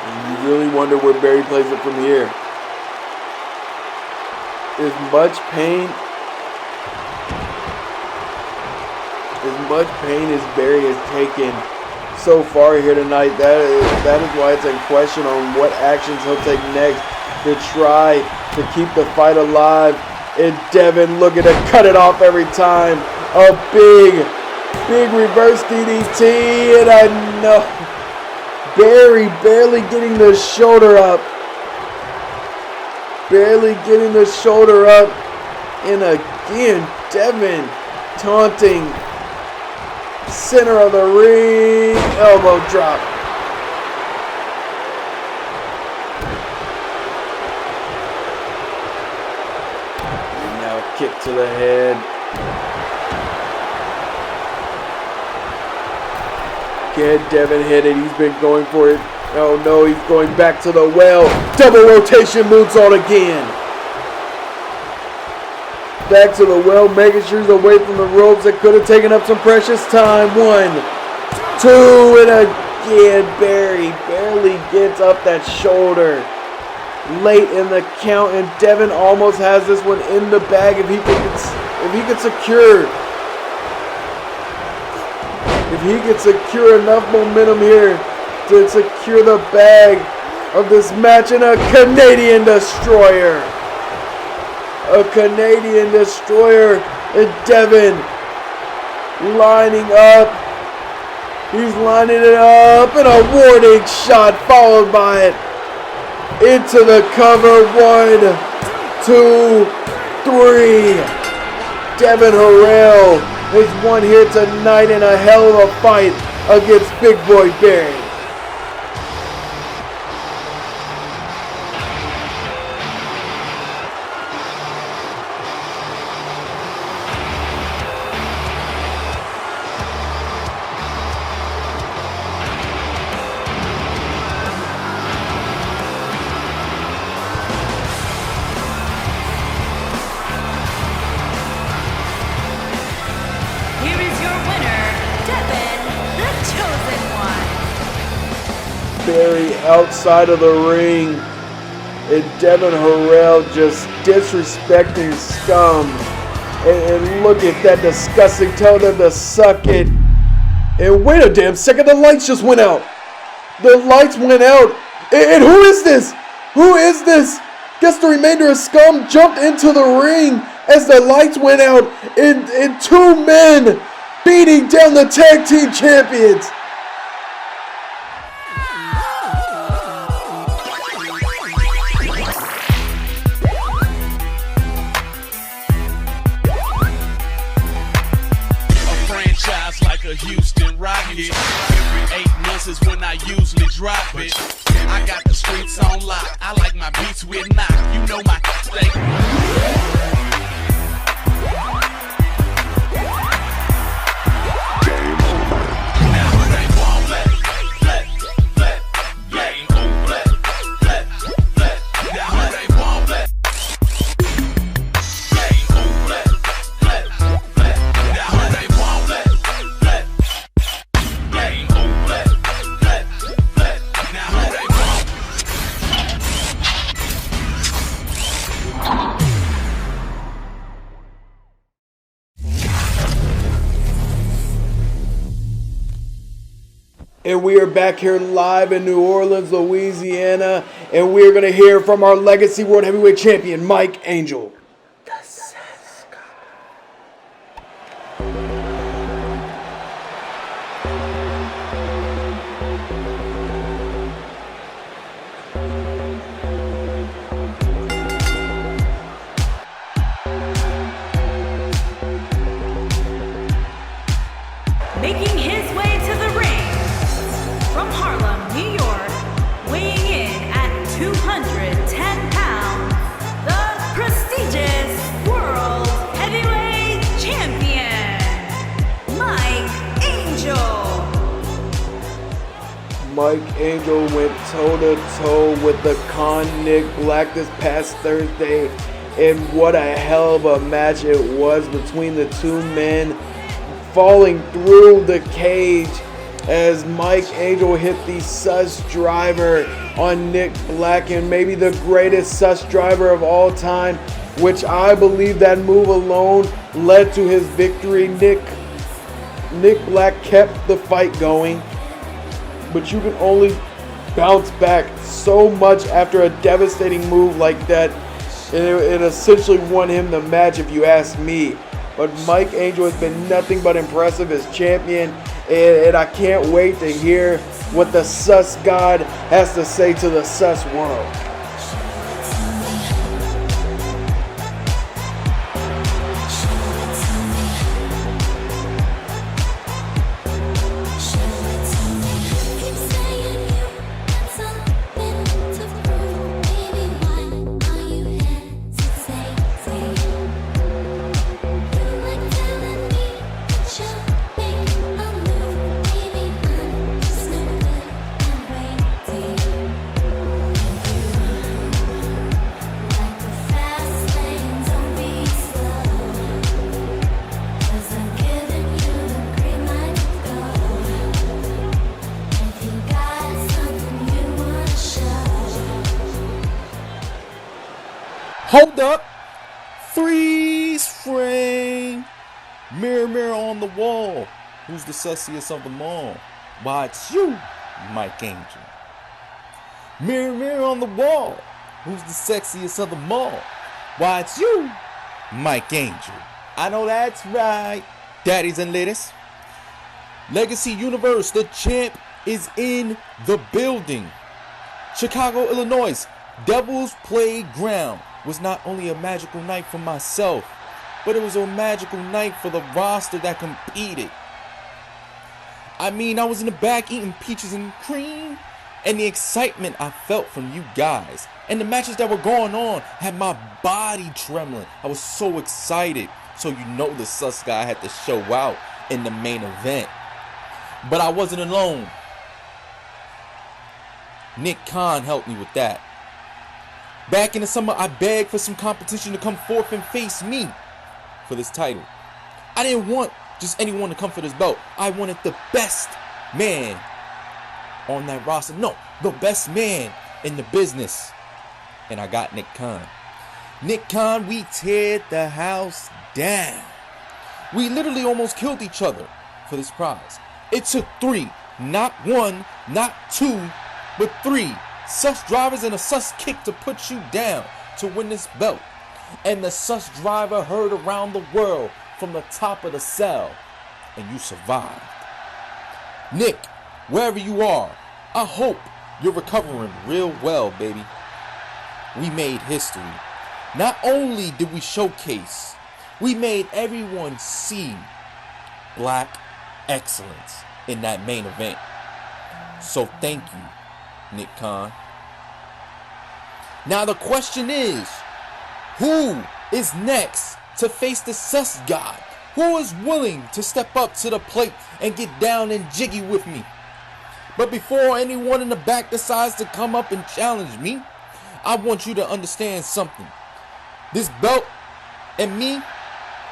And you really wonder where Barry plays it from here. As much pain as Barry has taken so far here tonight, that is why it's in question on what actions he'll take next to try to keep the fight alive. And Devin looking to cut it off every time. A big reverse DDT, and I know Barry barely getting the shoulder up. And again, Devin taunting Center of the ring, elbow drop. And now kick to the head. Get Devin hit it. He's been going for it. Oh no, he's going back to the well. Double rotation moonsault again. Back to the well, making sure he's away from the ropes that could have taken up some precious time. 1, 2, and again, Barry barely gets up that shoulder. Late in the count, and Devin almost has this one in the bag if he could secure. If he could secure enough momentum here to secure the bag of this match, and a Canadian Destroyer. A Canadian Destroyer, and Devin lining up. He's lining it up, and a warning shot followed by it. Into the cover. 1, 2, 3. Devin Harrell has won here tonight in a hell of a fight against Big Boy Barry. Here is your winner, Devin, the Chosen One. Barry outside of the ring, and Devin Harrell just disrespecting Scum. And look at that disgusting, tell them to suck it. And wait a damn second, the lights just went out. The lights went out. And who is this? Who is this? Guess the remainder of Scum jumped into the ring as the lights went out, and 2 men beating down the tag team champions. Franchise like a Houston Rocket. Every 8 months is when I usually drop it. I got the streets on lock. I like my beats with knock. You know my steak. And we are back here live in New Orleans, Louisiana, and we are going to hear from our Legacy World Heavyweight Champion, Mike Angel. Making his way to the ring from Harlem, New York, weighing in at 210 pounds, the prestigious World Heavyweight Champion, Mike Angel. Mike Angel went toe-to-toe with the Con Nick Black this past Thursday, and what a hell of a match it was between the 2 men, falling through the cage as Mike Angel hit the sus driver on Nick Black, and maybe the greatest sus driver of all time, which I believe that move alone led to his victory. Nick Black kept the fight going, but you can only bounce back so much after a devastating move like that, and it essentially won him the match if you ask me. But Mike Angel has been nothing but impressive as champion, and I can't wait to hear what the Sus God has to say to the Sus world. Hold up. Freeze frame. Mirror, mirror on the wall. Who's the sussiest of them all? Why, it's you, Mike Angel. Mirror, mirror on the wall. Who's the sexiest of them all? Why, it's you, Mike Angel. I know that's right, daddies and ladies. Legacy Universe, the champ is in the building. Chicago, Illinois, Devil's Playground was not only a magical night for myself, but it was a magical night for the roster that competed. I mean, I was in the back eating peaches and cream, and the excitement I felt from you guys and the matches that were going on had my body trembling. I was so excited. So you know the sus guy had to show out in the main event. But I wasn't alone. Nick Khan helped me with that. Back in the summer, I begged for some competition to come forth and face me for this title. I didn't want just anyone to come for this belt. I wanted the best man on that roster. No, the best man in the business. And I got Nick Khan. Nick Khan, we teared the house down. We literally almost killed each other for this prize. It took 3, not 1, not 2, but 3 sus drivers and a sus kick to put you down to win this belt. And the sus driver heard around the world from the top of the cell, and you survived. Nick, wherever you are, I hope you're recovering real well, baby. We made history. Not only did we showcase, we made everyone see black excellence in that main event. So thank you, Nick Khan. Now the question is, who is next to face the sus god? Who is willing to step up to the plate and get down and jiggy with me? But before anyone in the back decides to come up and challenge me, I want you to understand something. This belt and me,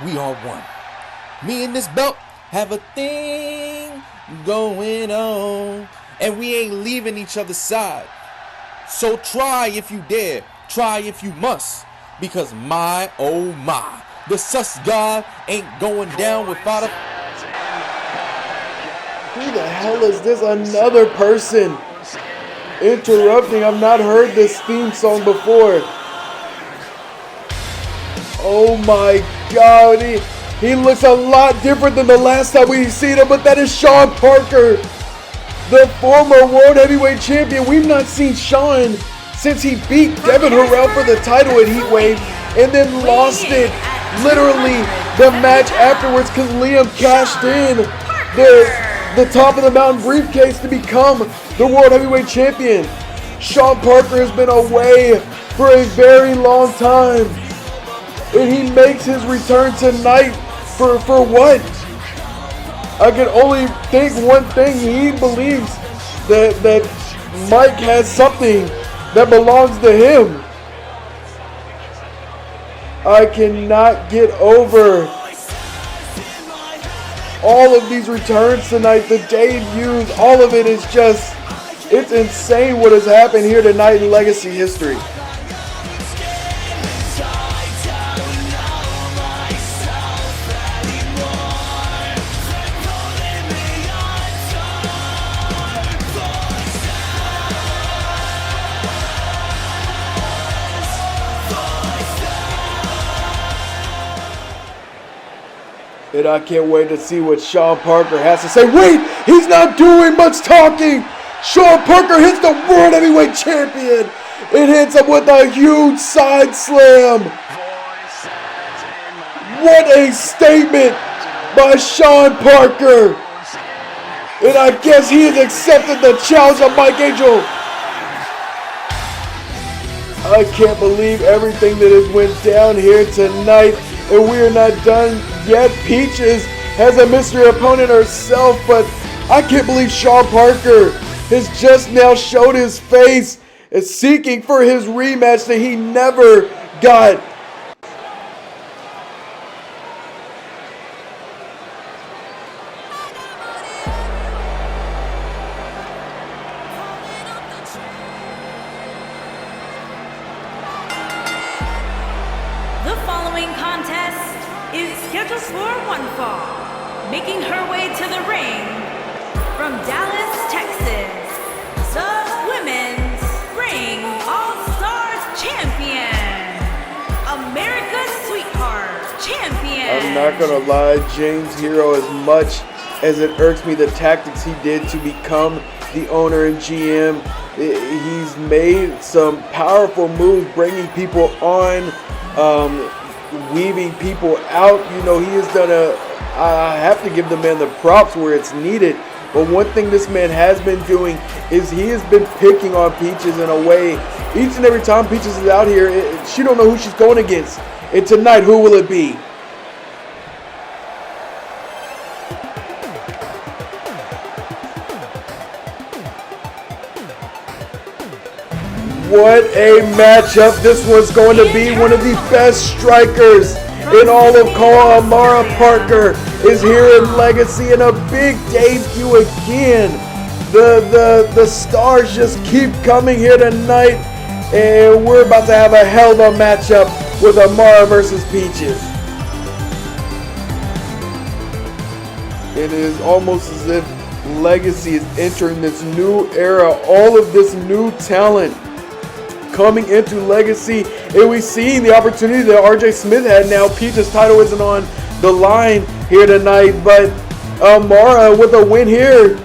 we are one. Me and this belt have a thing going on, and we ain't leaving each other's side. So try if you dare, try if you must, because my oh my, the sus god ain't going down without a... Who the hell is this? Another person interrupting. I've not heard this theme song before. Oh my God, he looks a lot different than the last time we've seen him, but that is Sean Parker, the former World Heavyweight Champion. We've not seen Sean since he beat Devin Harrell for the title at Heatwave and then lost it literally the match afterwards because Liam cashed in the top of the mountain briefcase to become the World Heavyweight Champion. Sean Parker has been away for a very long time, and he makes his return tonight for what? I can only think one thing. He believes that Mike has something that belongs to him. I cannot get over all of these returns tonight, the debuts, all of it is just, it's insane what has happened here tonight in Legacy history. And I can't wait to see what Sean Parker has to say. Wait, he's not doing much talking. Sean Parker hits the World Heavyweight Champion. It hits him with a huge side slam. What a statement by Sean Parker. And I guess he has accepted the challenge of Mike Angel. I can't believe everything that has went down here tonight. And we are not done yet. Peaches has a mystery opponent herself, but I can't believe Sean Parker has just now showed his face as seeking for his rematch that he never got. is scheduled for one fall. Making her way to the ring from Dallas, Texas, the Women's Ring All-Stars Champion, America's Sweetheart Champion. I'm not gonna lie, James Hero, as much as it irks me the tactics he did to become the owner and GM, he's made some powerful moves, bringing people on, weaving people out. You know, he has done I have to give the man the props where it's needed. But one thing this man has been doing is he has been picking on Peaches in a way. Each and every time Peaches is out here, she don't know who she's going against. And tonight, who will it be? What a matchup this was going to be. One of the best strikers in all of Call. Amara Parker is here in Legacy in a big debut again. The stars just keep coming here tonight, and we're about to have a hell of a matchup with Amara versus Peaches. It is almost as if Legacy is entering this new era. All of this new talent coming into Legacy, and we've seen the opportunity that RJ Smith had. Now Peaches' title isn't on the line here tonight, but Amara with a win here,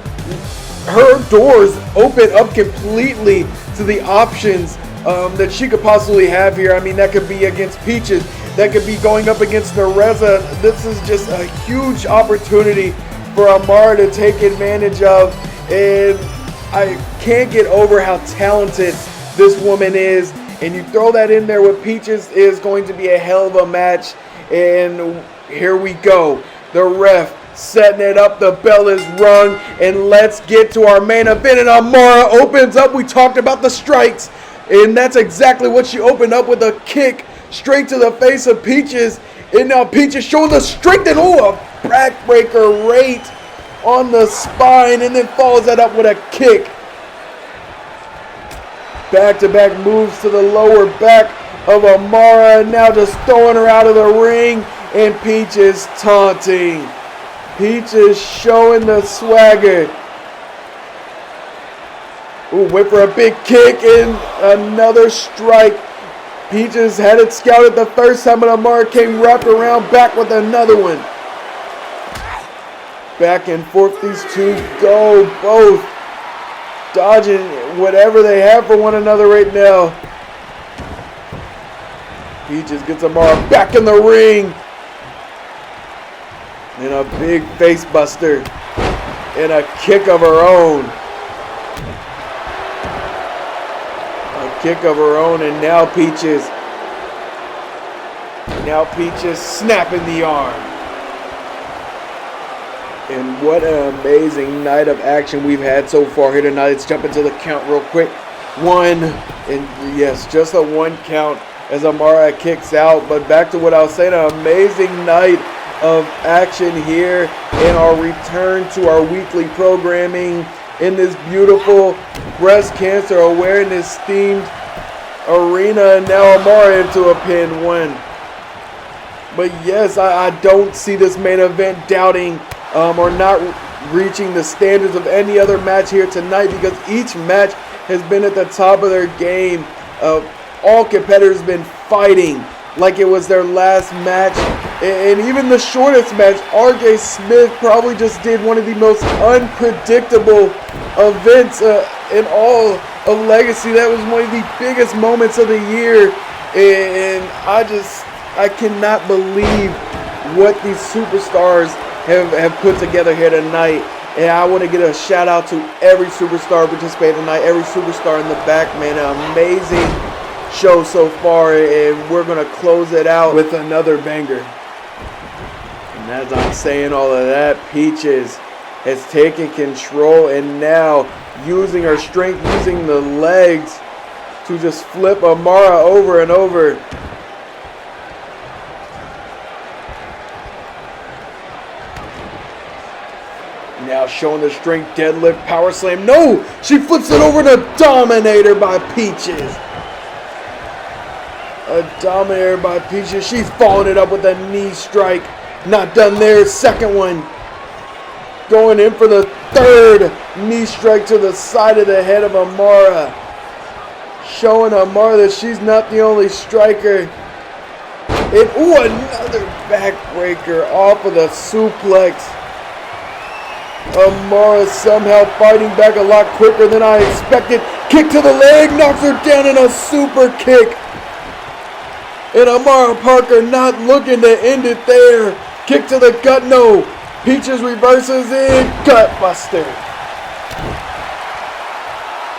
her doors open up completely to the options that she could possibly have here. I mean, that could be against Peaches, that could be going up against Nereza. This is just a huge opportunity for Amara to take advantage of, and I can't get over how talented this woman is, and you throw that in there with Peaches, is going to be a hell of a match. And here we go, the ref setting it up, the bell is rung, and let's get to our main event. And Amara opens up. We talked about the strikes, and that's exactly what she opened up with, a kick straight to the face of Peaches. And now Peaches showing the strength, and a backbreaker right on the spine, and then follows that up with a kick. Back-to-back moves to the lower back of Amara, and now just throwing her out of the ring, and Peaches taunting. Peaches showing the swagger. Ooh, went for a big kick and another strike. Peaches had it scouted the first time, but Amara came wrapped around back with another one. Back and forth these two go, both dodging whatever they have for one another right now. Peaches gets Amara back in the ring. And a big face buster. And a kick of her own. A kick of her own, and now Peaches snapping the arm. And what an amazing night of action we've had so far here tonight. Let's jump into the count real quick. One, and yes, just a one count as Amara kicks out. But back to what I was saying, an amazing night of action here in our return to our weekly programming in this beautiful breast cancer awareness themed arena. And now Amara into a pin one. But yes, I don't see this main event doubting or not reaching the standards of any other match here tonight, because each match has been at the top of their game. All competitors been fighting like it was their last match, and even the shortest match, RJ Smith probably just did one of the most unpredictable events in all of Legacy. That was one of the biggest moments of the year, and I cannot believe what these superstars have put together here tonight. And I want to get a shout out to every superstar participating tonight, every superstar in the back, man. An amazing show so far, and we're going to close it out with another banger. And as I'm saying all of that, Peaches has taken control, and now using her strength, using the legs to just flip Amara over and over. Now showing the strength, deadlift, power slam. No! She flips it over to Dominator by Peaches. Dominated by Peaches. She's following it up with a knee strike. Not done there. Second one. Going in for the third knee strike to the side of the head of Amara. Showing Amara that she's not the only striker. And another backbreaker off of the suplex. Amara somehow fighting back a lot quicker than I expected. Kick to the leg, knocks her down in a super kick. And Amara Parker not looking to end it there. Kick to the gut, no. Peaches reverses in, gut buster.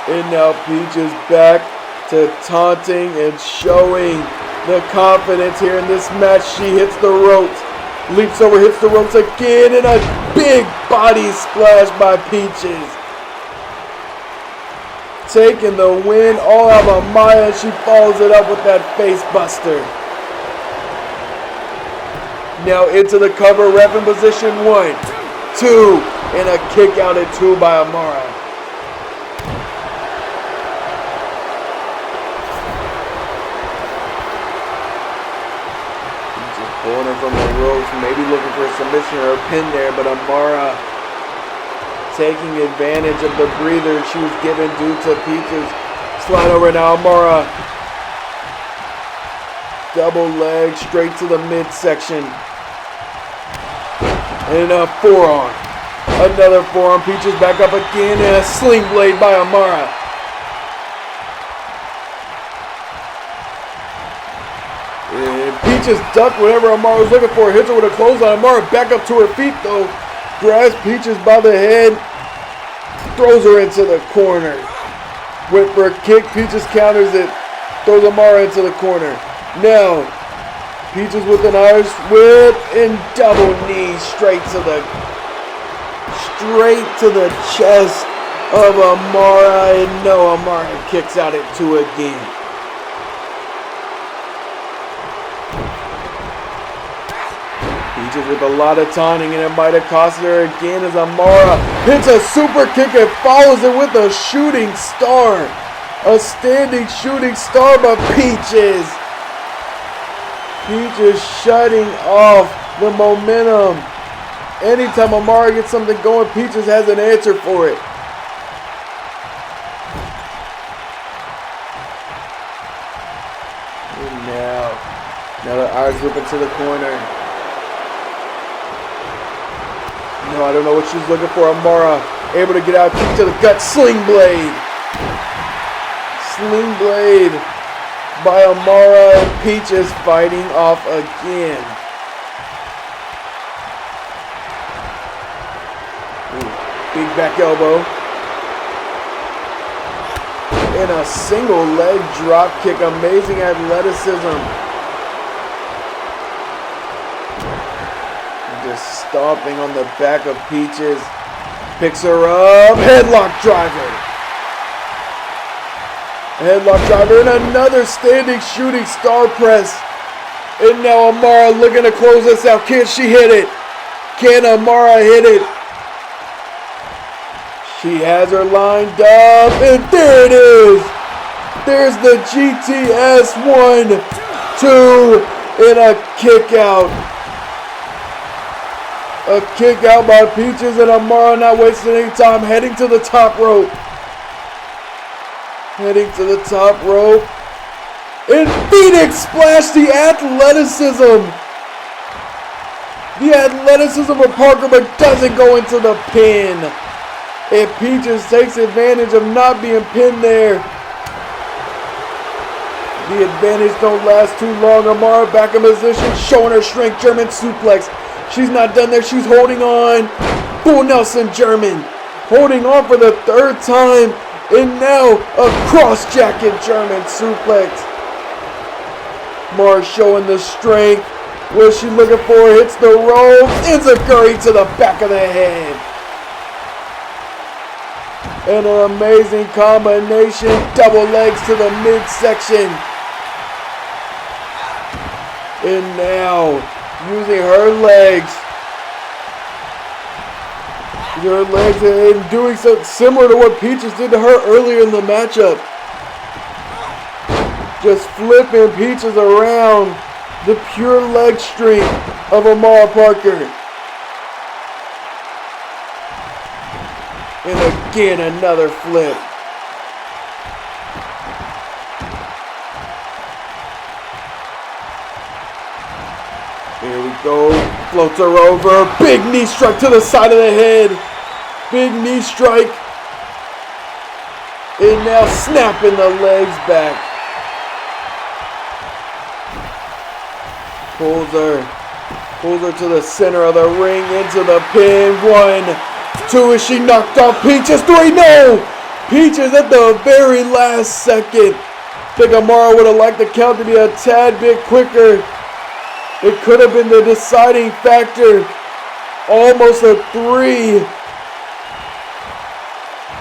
And now Peaches back to taunting and showing the confidence here in this match. She hits the ropes. Leaps over, hits the ropes again, and a big body splash by Peaches. Taking the win all out of Amaya. She follows it up with that face buster. Now into the cover, ref in position 1, 2, and a kick out at 2 by Amara. Just pulling her from the ropes, maybe looking for a submission or a pin there, but Amara taking advantage of the breather she was given due to Peaches. Slide over now, Amara. Double leg straight to the midsection. And a forearm. Another forearm. Peaches back up again, and a sling blade by Amara. And Peaches ducked whatever Amara was looking for. Hits her with a clothesline. Amara back up to her feet though. Grabs Peaches by the head. Throws her into the corner. Whip for a kick. Peaches counters it. Throws Amara into the corner. Now, Peaches with an Irish whip and double knee straight to the chest of Amara. And no, Amara kicks out at 2 again. Peaches with a lot of taunting, and it might have cost her again as Amara hits a super kick and follows it with a shooting star. A standing shooting star by Peaches. Peaches shutting off the momentum. Anytime Amara gets something going, Peaches has an answer for it. And now the Irish whip into the corner. No, I don't know what she's looking for. Amara able to get out, kick to the gut, sling blade. Sling blade by Amara, and Peaches fighting off again. Ooh, big back elbow. And a single leg drop kick. Amazing athleticism. Just stomping on the back of Peaches. Picks her up. Headlock driver. Headlock driver and another standing shooting star press. And now Amara looking to close this out. Can she hit it? Can Amara hit it? She has her lined up, and there it is. There's the GTS 1, 2, and a kick out. A kick out by Peaches, and Amara not wasting any time, heading to the top rope. Heading to the top rope. And Phoenix Splash, the athleticism. The athleticism of Parker, but doesn't go into the pin. And Peaches takes advantage of not being pinned there. The advantage don't last too long. Amara back in position, showing her strength. German suplex. She's not done there. She's holding on. Full Nelson German. Holding on for the third time. And now a cross-jacket German suplex. Amara showing the strength. What's she looking for? Hits the ropes. Enziguri to the back of the head. And an amazing combination. Double legs to the midsection. And now, using her legs. And doing something similar to what Peaches did to her earlier in the matchup. just flipping Peaches around. The pure leg strength of Amara Parker. And again, another flip. Here we go. Floats her over. Big knee strike to the side of the head. Big knee strike. And now snapping the legs back. Pulls her to the center of the ring, into the pin. 1, 2, is she knocked off? Peaches, 3, no! Peaches at the very last second. I think Amara would have liked the count to be a tad bit quicker. It could have been the deciding factor. Almost a 3.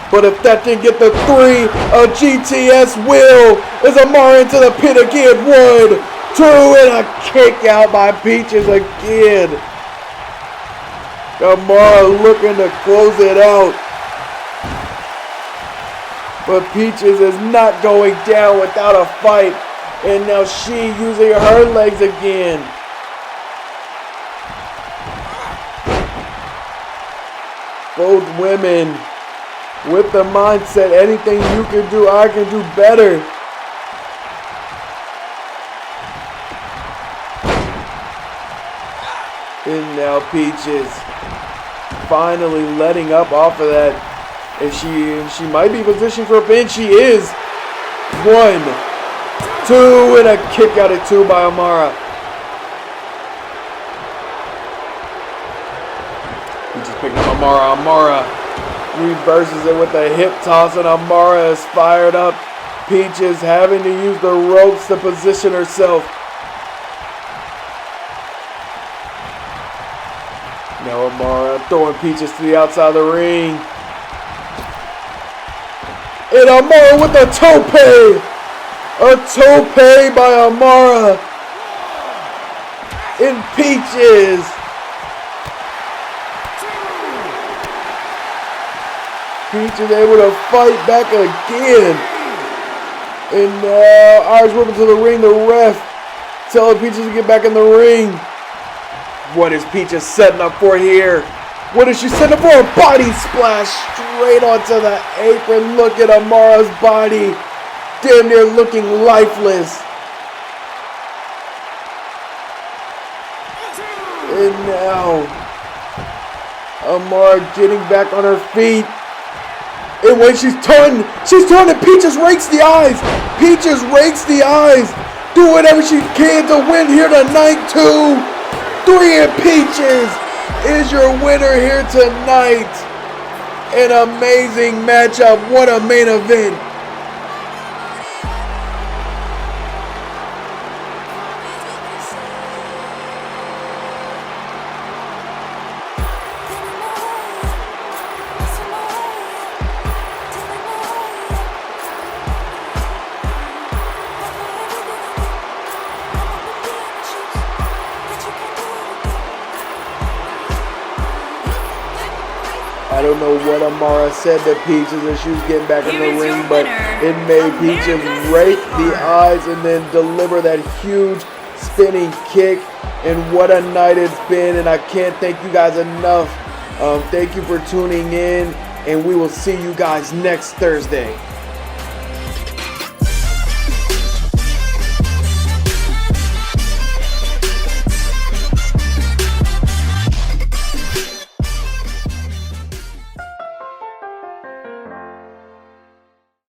But if that didn't get the 3, a GTS will. Is Amara into the pin again. 1, 2, and a kick out by Peaches again. Amara looking to close it out. But Peaches is not going down without a fight. And now she using her legs again. Both women with the mindset, anything you can do, I can do better. And now Peaches finally letting up off of that. And she might be positioned for a pin. She is. 1, 2, and a kick out at 2 by Amara. Peaches picking up Amara. Amara reverses it with a hip toss, and Amara is fired up. Peaches having to use the ropes to position herself. Now Amara throwing Peaches to the outside of the ring. And Amara with a tope. A tope by Amara. And Peaches. Peaches able to fight back again. And now Irish whip to the ring. The ref telling Peaches to get back in the ring. What is Peaches setting up for here? What is she setting up for? A body splash straight onto the apron. Look at Amara's body. Damn near looking lifeless. And now Amara getting back on her feet. And when she's turning, Peaches rakes the eyes. Peaches rakes the eyes. Do whatever she can to win here tonight. 2, 3, and Peaches is your winner here tonight. An amazing matchup. What a main event. I don't know what Amara said to Peaches as she was getting back in the ring, but it made Peaches rake the eyes and then deliver that huge spinning kick. And what a night it's been, and I can't thank you guys enough. Thank you for tuning in, and we will see you guys next Thursday.